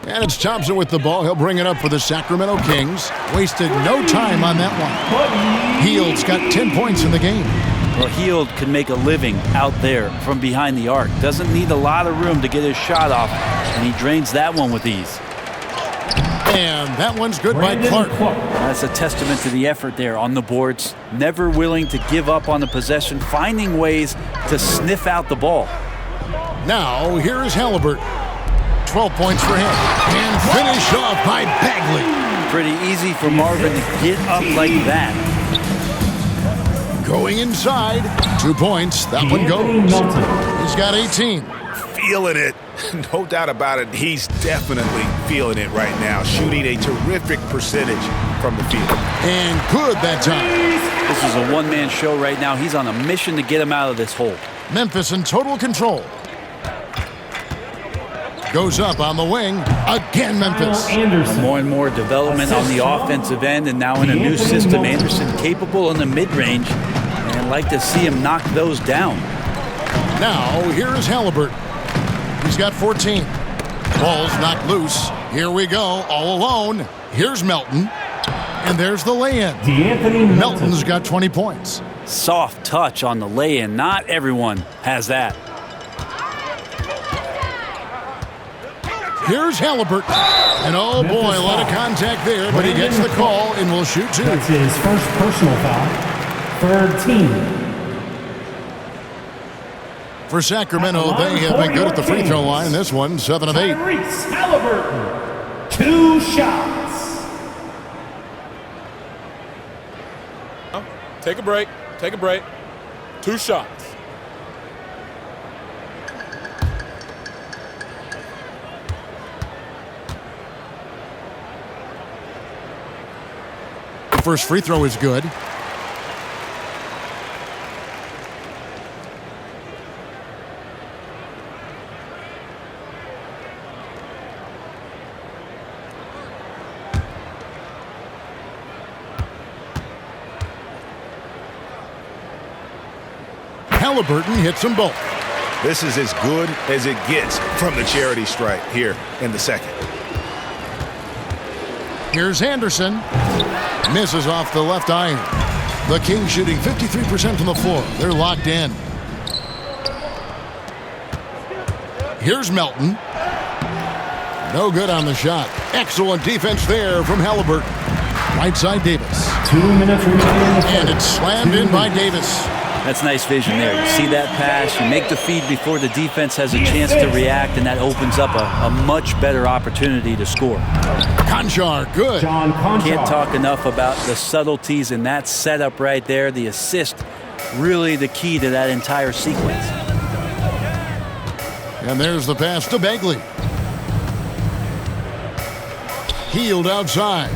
And it's Thompson with the ball. He'll bring it up for the Sacramento Kings. Wasted no time on that one. Hield's got 10 points in the game. Well, Hield can make a living out there from behind the arc. Doesn't need a lot of room to get his shot off, and he drains that one with ease. And that one's good by Clark. That's a testament to the effort there on the boards. Never willing to give up on the possession, finding ways to sniff out the ball. Now, here is Haliburton. 12 points for him. And finish off by Bagley. Pretty easy for Marvin to get up like that. Going inside. 2 points. That one goes. He's got 18. Feeling it. No doubt about it. He's definitely feeling it right now. Shooting a terrific percentage from the field. And good that time. This is a one-man show right now. He's on a mission to get him out of this hole. Memphis in total control. Goes up on the wing. Again, Memphis. More and more development on the offensive end, and now in a new system. Anderson capable in the mid-range, and I'd like to see him knock those down. Now, here is Haliburton. He's got 14. Ball's knocked loose. Here we go, all alone. Here's Melton. And there's the lay-in. Melton's got 20 points. Soft touch on the lay-in. Not everyone has that. Here's Haliburton. And oh boy, a lot of contact there, but he gets the call and will shoot two. That's his first personal foul. Third team. For Sacramento, they have been good at the free throw line. This one, 7 of 8. Tyrese Haliburton. 2 shots. Take a break. Take a break. 2 shots. First free throw is good. Haliburton hits them both. This is as good as it gets from the charity stripe here in the second. Here's Anderson. Misses off the left iron. The Kings shooting 53% from the floor. They're locked in. Here's Melton. No good on the shot. Excellent defense there from Haliburton. Right side Davis. 2 minutes remaining in the first. And it's slammed in by Davis. That's nice vision there. You see that pass, you make the feed before the defense has a chance to react, and that opens up a much better opportunity to score. Konchar, good. John Konchar. Can't talk enough about the subtleties in that setup right there. The assist, really the key to that entire sequence. And there's the pass to Bagley. Healed outside.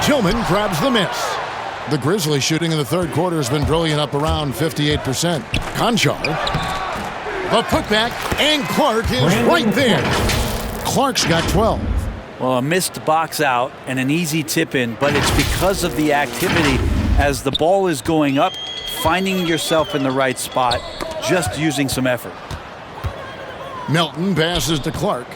Tillman grabs the miss. The Grizzlies shooting in the third quarter has been brilliant, up around 58%. Konchar. The putback, and Clark is right there. Clark's got 12. Well, a missed box out and an easy tip in, but it's because of the activity as the ball is going up, finding yourself in the right spot, just using some effort. Melton passes to Clark.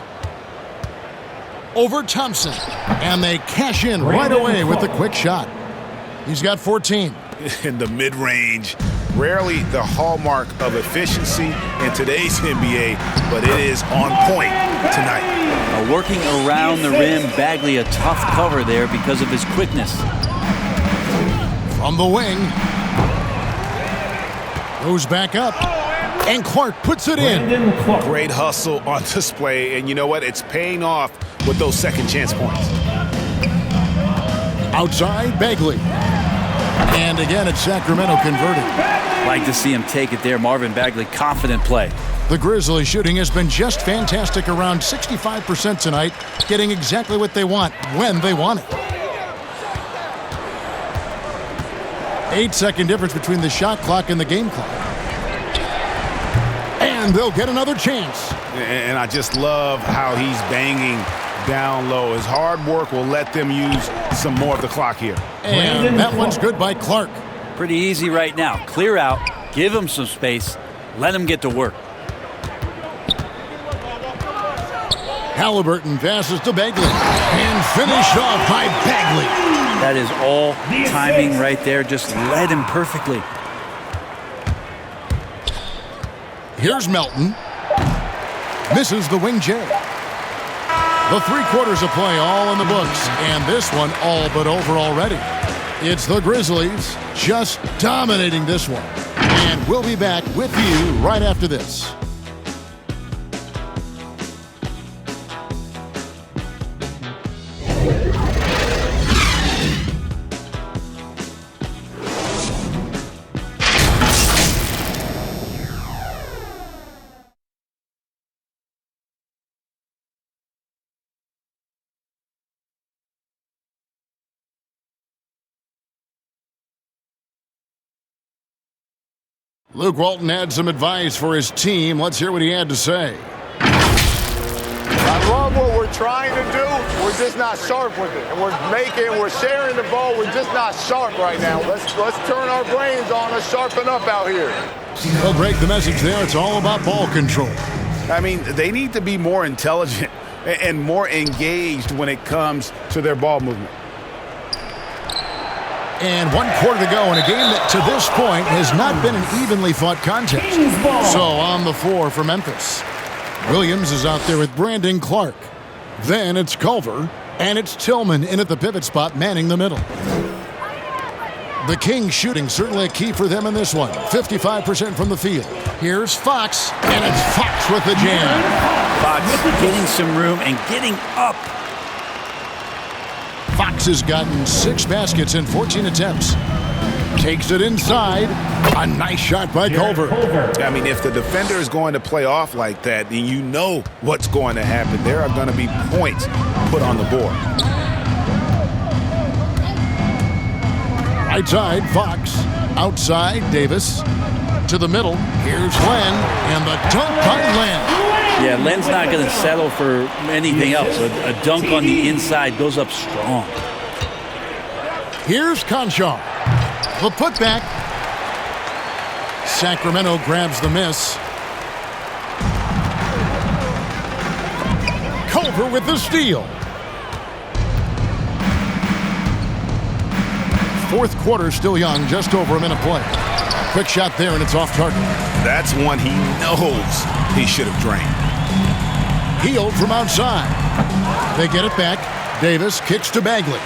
Over Thompson. And they cash in right away with the quick shot. He's got 14. In the mid-range, rarely the hallmark of efficiency in today's NBA, but it is on point tonight. Working around the rim, Bagley a tough cover there because of his quickness. From the wing. Goes back up. And Clark puts it in. Great hustle on display, and you know what? It's paying off with those second chance points. Outside, Bagley. And again, it's Sacramento converting. Like to see him take it there. Marvin Bagley, confident play. The Grizzlies shooting has been just fantastic, around 65% tonight, getting exactly what they want, when they want it. 8-second difference between the shot clock and the game clock. And they'll get another chance. And I just love how he's banging down low. His hard work will let them use some more of the clock here. And that one's good by Clark. Pretty easy right now. Clear out, give him some space, let him get to work. Haliburton passes to Bagley. And finished off by Bagley. That is all timing right there. Just led him perfectly. Here's Melton. Misses the wing J. The 3 quarters of play all in the books, and this one all but over already. It's the Grizzlies just dominating this one. And we'll be back with you right after this. Luke Walton had some advice for his team. Let's hear what he had to say. I love what we're trying to do. We're just not sharp with it. And we're sharing the ball. We're just not sharp right now. Let's turn our brains on. Let's sharpen up out here. Well, Greg, the message there, it's all about ball control. I mean, they need to be more intelligent and more engaged when it comes to their ball movement. And 1 quarter to go in a game that to this point has not been an evenly fought contest. So on the floor for Memphis. Williams is out there with Brandon Clark. Then it's Culver, and it's Tillman in at the pivot spot, manning the middle. The Kings shooting certainly a key for them in this one. 55% from the field. Here's Fox, and it's Fox with the jam. Fox getting some room and getting up. Fox has gotten 6 baskets in 14 attempts. Takes it inside. A nice shot by Culver. I mean, if the defender is going to play off like that, then you know what's going to happen. There are going to be points put on the board. Right side, Fox. Outside, Davis. To the middle. Here's Len. And the dunk by Len. Yeah, Len's not going to settle for anything else. A dunk on the inside goes up strong. Here's Konchar. The putback. Sacramento grabs the miss. Culver with the steal. fourth quarter still young, just over a minute play. Quick shot there, and it's off target. That's one he knows he should have drained. Healed from outside. They get it back. Davis kicks to Bagley.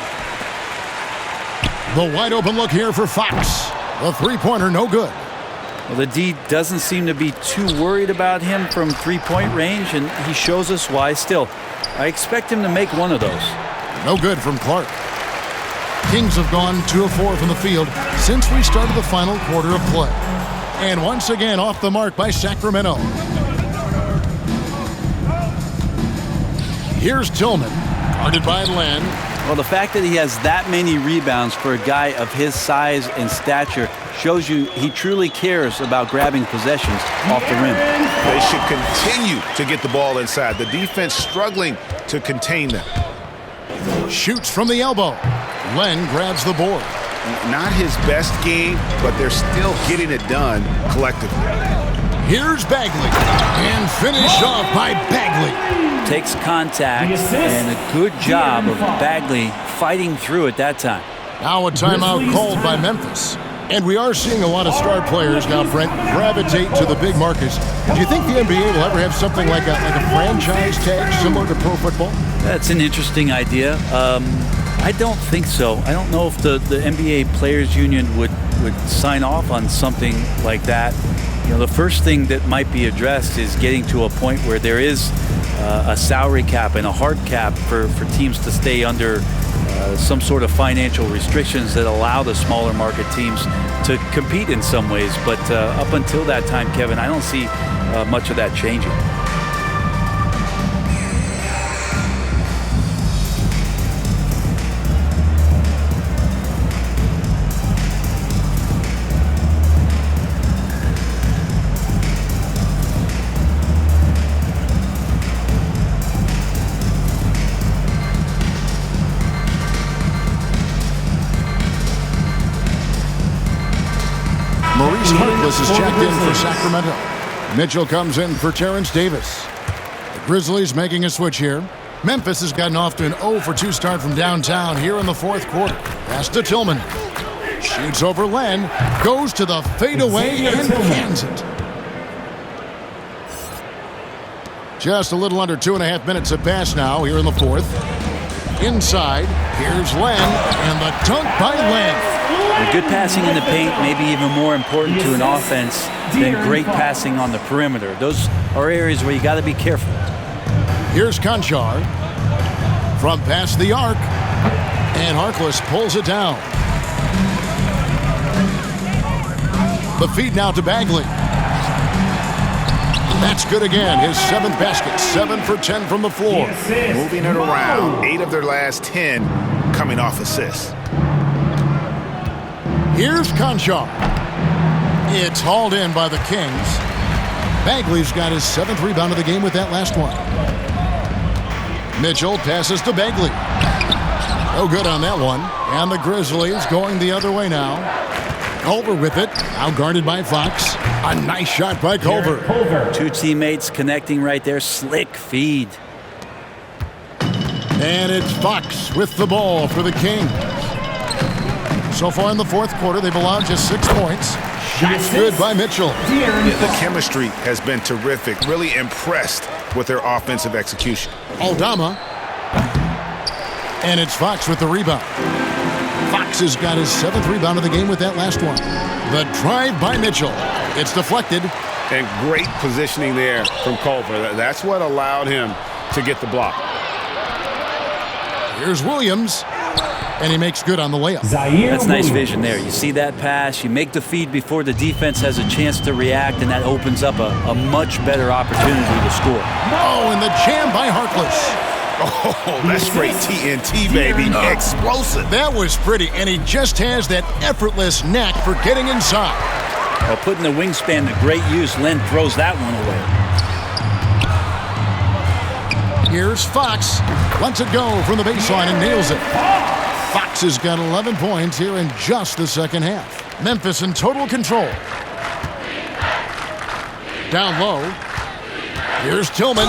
The wide open look here for Fox. The three-pointer no good. Well, the D doesn't seem to be too worried about him from three-point range, and he shows us why. Still, I expect him to make one of those. No good from Clark. Kings have gone 2 of 4 from the field since we started the final quarter of play. And once again off the mark by Sacramento. Here's Tillman, guarded by Len. Well, the fact that he has that many rebounds for a guy of his size and stature shows you he truly cares about grabbing possessions off the rim. They should continue to get the ball inside. The defense struggling to contain them. Shoots from the elbow. Len grabs the board. Not his best game, but they're still getting it done collectively. Here's Bagley. And finished off by Bagley. Takes contact and a good job of Bagley fighting through it that time. Now a timeout called by Memphis. And we are seeing a lot of star players now, Brent, gravitate to the big markets. Do you think the NBA will ever have something like a franchise tag similar to pro football? That's an interesting idea. I don't think so. I don't know if the NBA Players Union would sign off on something like that. You know, the first thing that might be addressed is getting to a point where there is a salary cap and a hard cap for teams to stay under some sort of financial restrictions that allow the smaller market teams to compete in some ways. But up until that time, Kevin, I don't see much of that changing. Harkless is checked in for Sacramento. Mitchell comes in for Terrence Davis. The Grizzlies making a switch here. Memphis has gotten off to an 0 for 2 start from downtown here in the fourth quarter. Pass to Tillman. Shoots over Len. Goes to the fadeaway and cans it. Just a little under 2.5 minutes have passed now here in the fourth. Inside, here's Len, and the dunk by Len. Good passing in the paint may be even more important to an offense than great passing on the perimeter. Those are areas where you got to be careful. Here's Conchar from past the arc, and Harkless pulls it down. The feed now to Bagley. That's good again. His 7th basket, 7 for 10 from the floor. Moving it around, 8 of their last 10 coming off assists. Here's Conchar. It's hauled in by the Kings. Bagley's got his 7th rebound of the game with that last one. Mitchell passes to Bagley. No good on that one. And the Grizzlies going the other way now. Culver with it. Now guarded by Fox. A nice shot by Culver. Two teammates connecting right there. Slick feed. And it's Fox with the ball for the Kings. So far in the fourth quarter, they've allowed just 6 points. Shots good by Mitchell. Yeah, the chemistry has been terrific. Really impressed with their offensive execution. Aldama. And it's Fox with the rebound. Fox has got his 7th rebound of the game with that last one. The drive by Mitchell. It's deflected. And great positioning there from Culver. That's what allowed him to get the block. Here's Williams. And he makes good on the layup. That's nice vision there. You see that pass, you make the feed before the defense has a chance to react, and that opens up a much better opportunity to score. Oh, and the jam by Harkless. Oh, that's straight TNT, baby. Explosive. That was pretty, and he just has that effortless knack for getting inside. Well, putting the wingspan to great use, Len throws that one away. Here's Fox. Lets it go from the baseline and nails it. Fox has got 11 points here in just the second half. Memphis in total control. Down low. Here's Tillman.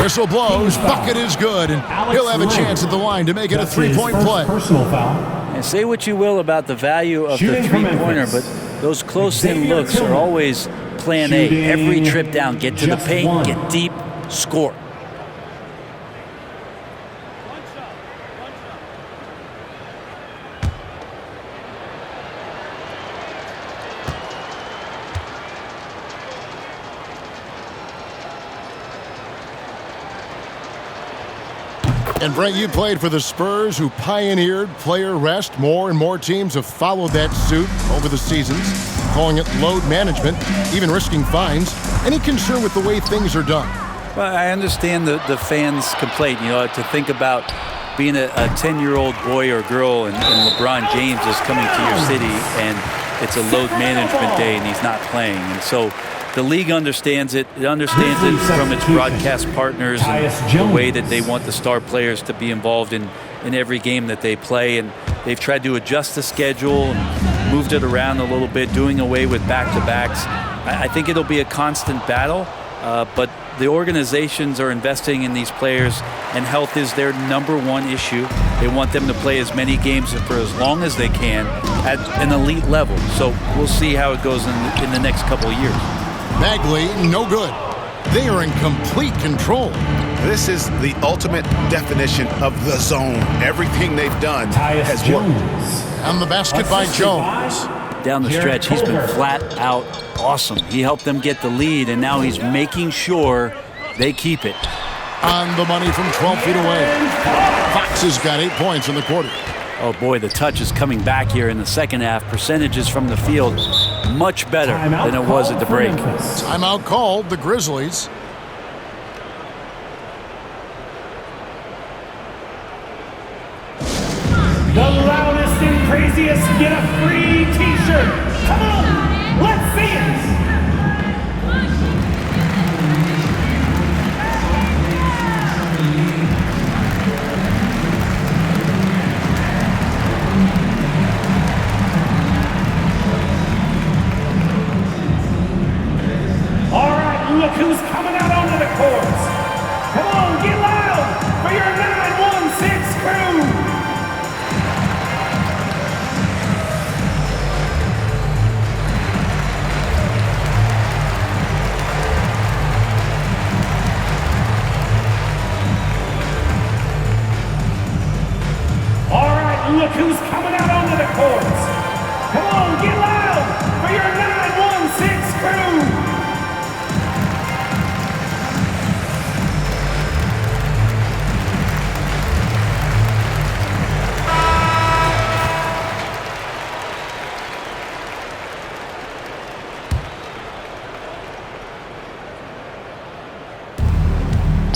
Whistle blows. Bucket is good. And he'll have a chance at the line to make it a 3-point play. Personal foul. And say what you will about the value of the three-pointer, but those close-in looks are always plan A. Every trip down, get to the paint, get deep, score. And Brent, you played for the Spurs, who pioneered player rest. More and more teams have followed that suit over the seasons, calling it load management, even risking fines. Any concern with the way things are done? Well, I understand the fans' complaint, to think about being a 10-year-old boy or girl and LeBron James is coming to your city and it's a load management day and he's not playing. And so the league understands it. It understands it from its broadcast partners and the way that they want the star players to be involved in every game that they play. And they've tried to adjust the schedule and moved it around a little bit, doing away with back-to-backs. I think it'll be a constant battle, but the organizations are investing in these players, and health is their #1 issue. They want them to play as many games for as long as they can at an elite level. So we'll see how it goes in the next couple of years. Bagley, no good. They are in complete control. This is the ultimate definition of the zone. Everything they've done has worked. And the basket by Jones. Down the stretch, he's been flat out awesome. He helped them get the lead, and now he's making sure they keep it. On the money from 12 feet away. Fox has got 8 points in the quarter. Oh boy, the touch is coming back here in the second half. Percentages from the field much better than it was at the break. Timeout called, the Grizzlies. The loudest and craziest get a free t-shirt. Come on, let's see it. All right, look who's coming out onto the courts. Come on, get loud for your 916 crew. Look who's coming out onto the courts. Come on, get loud for your 916 crew.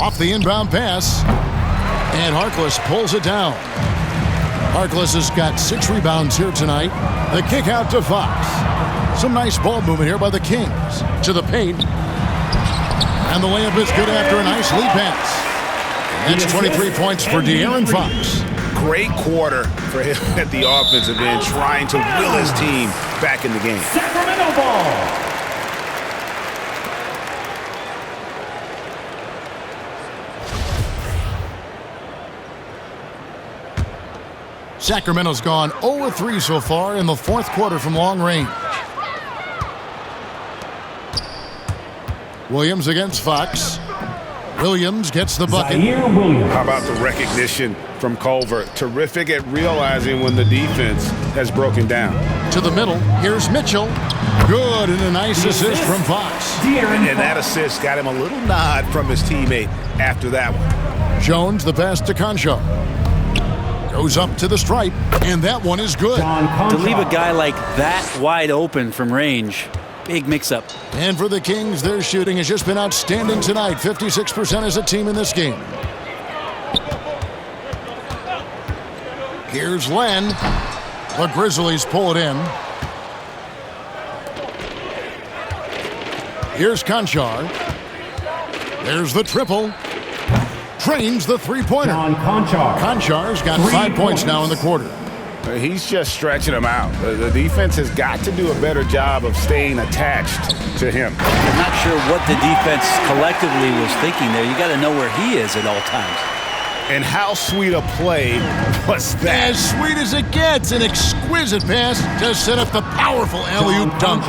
Off the inbound pass, and Harkless pulls it down. Harkless has got 6 rebounds here tonight. The kick out to Fox. Some nice ball movement here by the Kings. To the paint. And the layup is good after a nice lead pass. That's 23 points for De'Aaron Fox. Great quarter for him at the offensive end, trying to will his team back in the game. Sacramento ball. Sacramento's gone 0-3 so far in the fourth quarter from long range. Williams against Fox. Williams gets the bucket. How about the recognition from Culver? Terrific at realizing when the defense has broken down. To the middle, here's Mitchell. Good, and a nice assist from Fox. And that assist got him a little nod from his teammate after that one. Jones, the pass to Concho. Goes up to the stripe, and that one is good. To leave a guy like that wide open from range, big mix-up. And for the Kings, their shooting has just been outstanding tonight. 56% as a team in this game. Here's Len. The Grizzlies pull it in. Here's Conchar. There's the triple. Trains the three-pointer. Conchar's got 5 points now in the quarter. He's just stretching them out. The defense has got to do a better job of staying attached to him. I'm not sure what the defense collectively was thinking there. You got to know where he is at all times. And how sweet a play was that? As sweet as it gets, an exquisite pass to set up the powerful alley-oop dunk.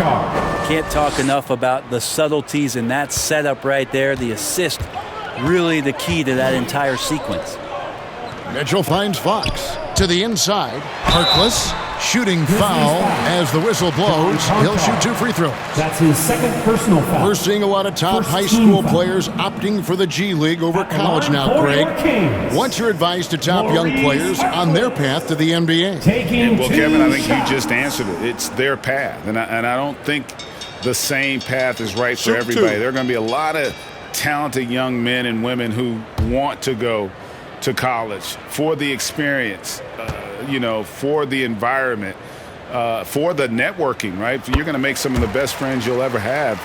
Can't talk enough about the subtleties in that setup right there. The assist, really the key to that entire sequence. Mitchell finds Fox to the inside. Harkless shooting foul as the whistle blows. He'll shoot 2 free throws. That's his second personal foul. We're seeing a lot of top high school players opting for the G League over college now, Greg. What's your advice to top young players on their path to the NBA? Well, Kevin, I think you just answered it. It's their path. And I don't think the same path is right for everybody. There are going to be a lot of talented young men and women who want to go to college for the experience, for the environment, for the networking, right? You're going to make some of the best friends you'll ever have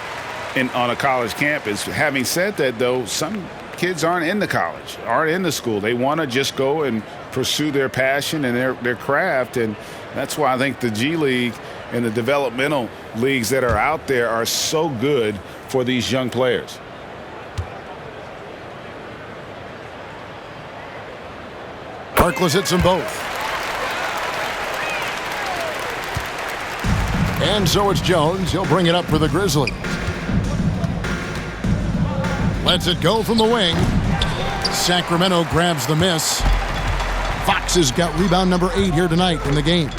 on a college campus. Having said that, though, some kids aren't into college, aren't into school. They want to just go and pursue their passion and their craft, and that's why I think the G League and the developmental leagues that are out there are so good for these young players. Harkless hits them both. And so it's Jones. He'll bring it up for the Grizzlies. Lets it go from the wing. Sacramento grabs the miss. Fox has got rebound number 8 here tonight in the game.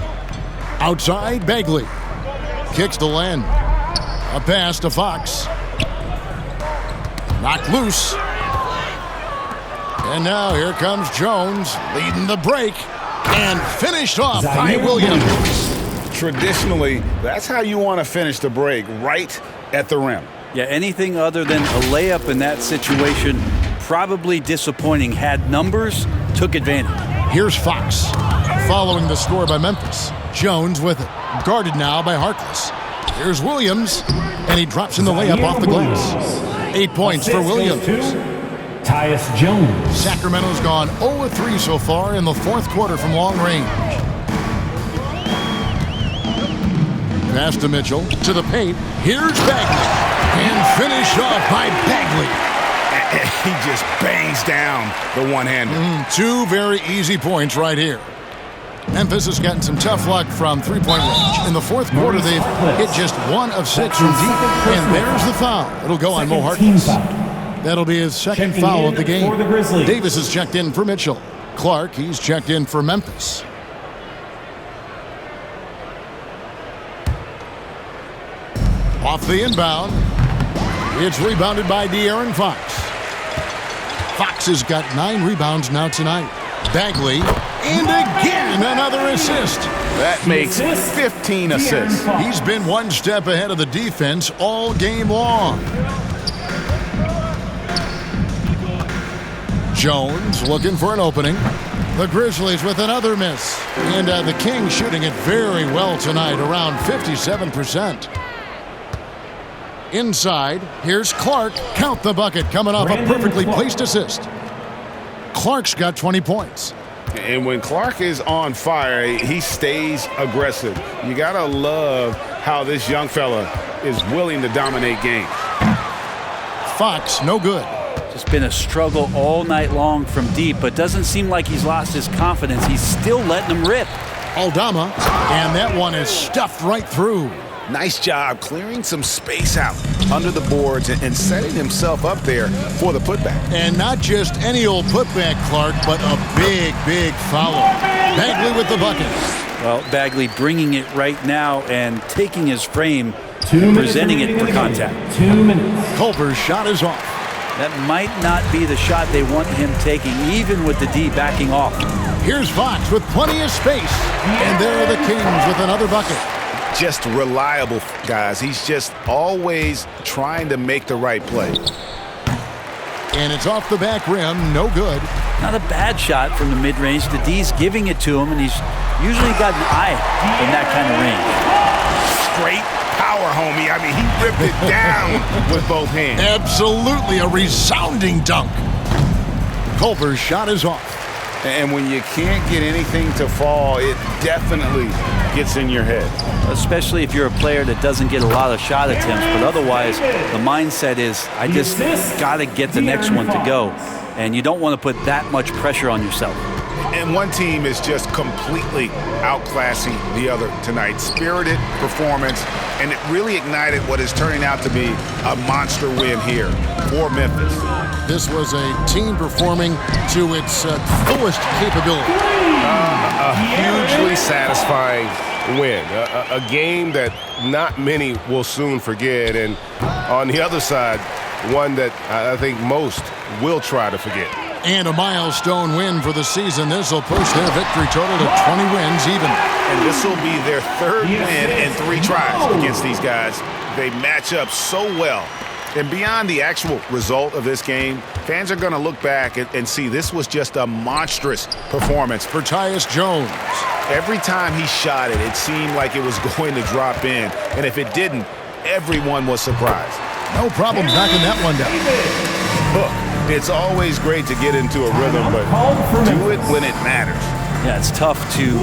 Outside, Bagley. Kicks to Len. A pass to Fox. Knocked loose. And now here comes Jones leading the break and finished off by Williams. Traditionally, that's how you want to finish the break, right at the rim. Yeah, anything other than a layup in that situation, probably disappointing. Had numbers, took advantage. Here's Fox following the score by Memphis. Jones with it, guarded now by Harkless. Here's Williams, and he drops in the layup off the glass. 8 points for Williams. Tyrese Jones. Sacramento's gone 0-3 so far in the fourth quarter from long range. Pass to Mitchell, to the paint. Here's Bagley. And finished off by Bagley. He just bangs down the one-hander. 2 very easy points right here. Memphis has gotten some tough luck from three-point range. In the fourth quarter, they've hit just 1 of 6 from deep. And there's the foul. It'll go on Mo Harkless. That'll be his second foul of the game. Davis is checked in for Mitchell. Clark, he's checked in for Memphis. Off the inbound. It's rebounded by De'Aaron Fox. Fox has got 9 rebounds now tonight. Bagley, and again another assist. That makes 15 assists. He's been 1 step ahead of the defense all game long. Jones looking for an opening. The Grizzlies with another miss. And the Kings shooting it very well tonight, around 57%. Inside, here's Clark. Count the bucket, coming off a perfectly placed assist. Clark's got 20 points. And when Clark is on fire, he stays aggressive. You got to love how this young fella is willing to dominate games. Fox, no good. It's been a struggle all night long from deep, but doesn't seem like he's lost his confidence. He's still letting them rip. Aldama, and that one is stuffed right through. Nice job clearing some space out under the boards and setting himself up there for the putback. And not just any old putback, Clark, but a big, big foul. Bagley with the bucket. Well, Bagley bringing it right now and taking his frame, presenting it for contact. 2 minutes. Culver's shot is off. That might not be the shot they want him taking, even with the D backing off. Here's Fox with plenty of space. And there are the Kings with another bucket. Just reliable, guys. He's just always trying to make the right play. And it's off the back rim, no good. Not a bad shot from the mid-range. The D's giving it to him, and he's usually got an eye in that kind of range. Straight power, homie. I mean, he ripped it down with both hands. Absolutely a resounding dunk. Culver's shot is off. And when you can't get anything to fall, it definitely gets in your head. Especially if you're a player that doesn't get a lot of shot attempts, but otherwise the mindset is, I just got to get the next one to go. and you don't want to put that much pressure on yourself. And one team is just completely outclassing the other tonight. Spirited performance, and it really ignited what is turning out to be a monster win here for Memphis. This was a team performing to its fullest capability. A hugely satisfying win. A game that not many will soon forget. And on the other side, one that I think most will try to forget. And a milestone win for the season. This will push their victory total to 20 wins even. And this will be their third win in 3 tries against these guys. They match up so well. And beyond the actual result of this game, fans are going to look back and see this was just a monstrous performance for Tyus Jones. Every time he shot it, it seemed like it was going to drop in. And if it didn't, everyone was surprised. No problem knocking that one down. Look, it's always great to get into a rhythm, but do it when it matters. Yeah, it's tough to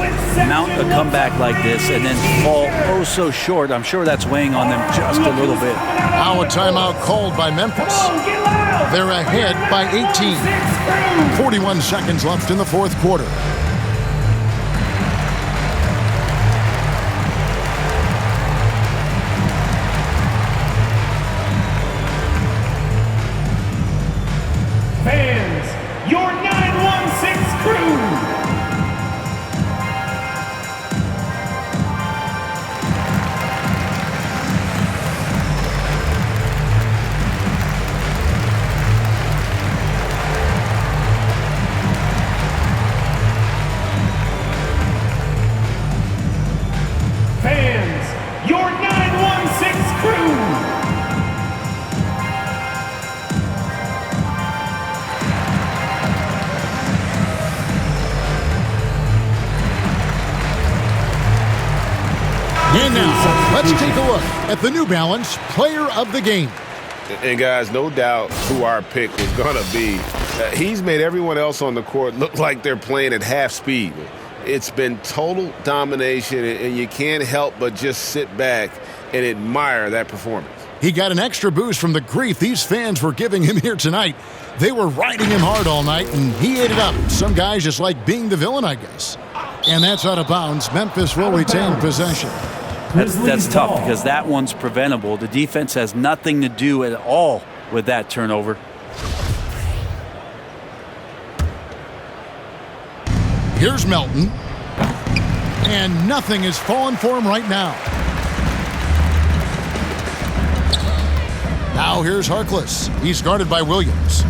mount a comeback like this and then fall oh so short. I'm sure that's weighing on them just a little bit. Now a timeout called by Memphis. They're ahead by 18. 41 seconds left in the fourth quarter. Fans, your 916 crew. Fans, your 916 crew. And now, let's take a look at the New Balance Player of the Game. And guys, no doubt who our pick was going to be. He's made everyone else on the court look like they're playing at half speed. It's been total domination, and you can't help but just sit back and admire that performance. He got an extra boost from the grief these fans were giving him here tonight. They were riding him hard all night, and he ate it up. Some guys just like being the villain, I guess. And that's out of bounds. Memphis will retain possession. That's tough because that one's preventable. The defense has nothing to do at all with that turnover. Here's Melton. And nothing is falling for him right now. Now here's Harkless. He's guarded by Williams.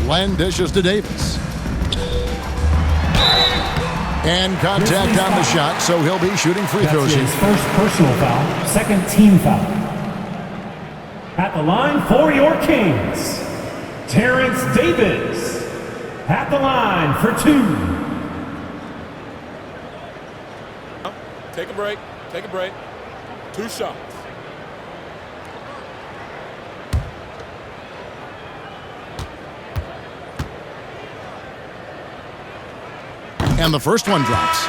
Len dishes to Davis. And contact on the shot, so he'll be shooting free throws here. His first personal foul, second team foul. At the line for your Kings, Terrence Davis. At the line for 2. Take a break. Take a break. 2 shots. And the first one drops.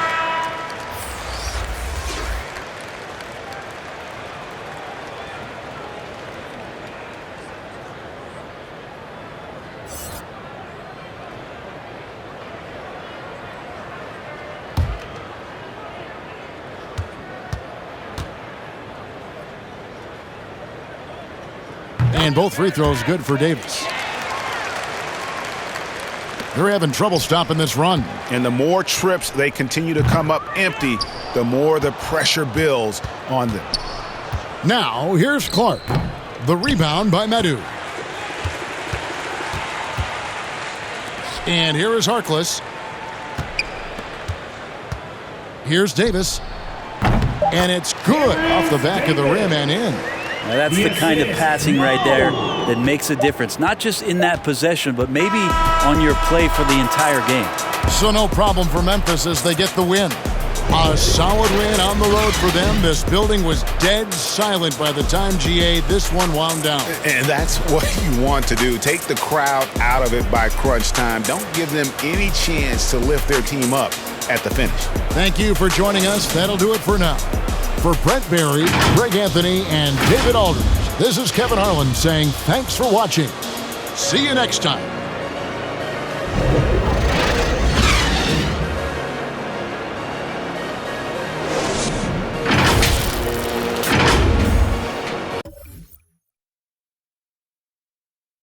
And both free throws good for Davis. They're having trouble stopping this run. And the more trips they continue to come up empty, the more the pressure builds on them. Now, here's Clark. The rebound by Madu. And here is Harkless. Here's Davis. And it's good off the back of the rim and in. Now that's the kind of passing right there that makes a difference, not just in that possession, but maybe on your play for the entire game. So no problem for Memphis as they get the win. A solid win on the road for them. This building was dead silent by the time this one wound down. And that's what you want to do. Take the crowd out of it by crunch time. Don't give them any chance to lift their team up at the finish. Thank you for joining us. That'll do it for now. For Brent Barry, Greg Anthony, and David Aldridge, this is Kevin Harlan saying thanks for watching. See you next time.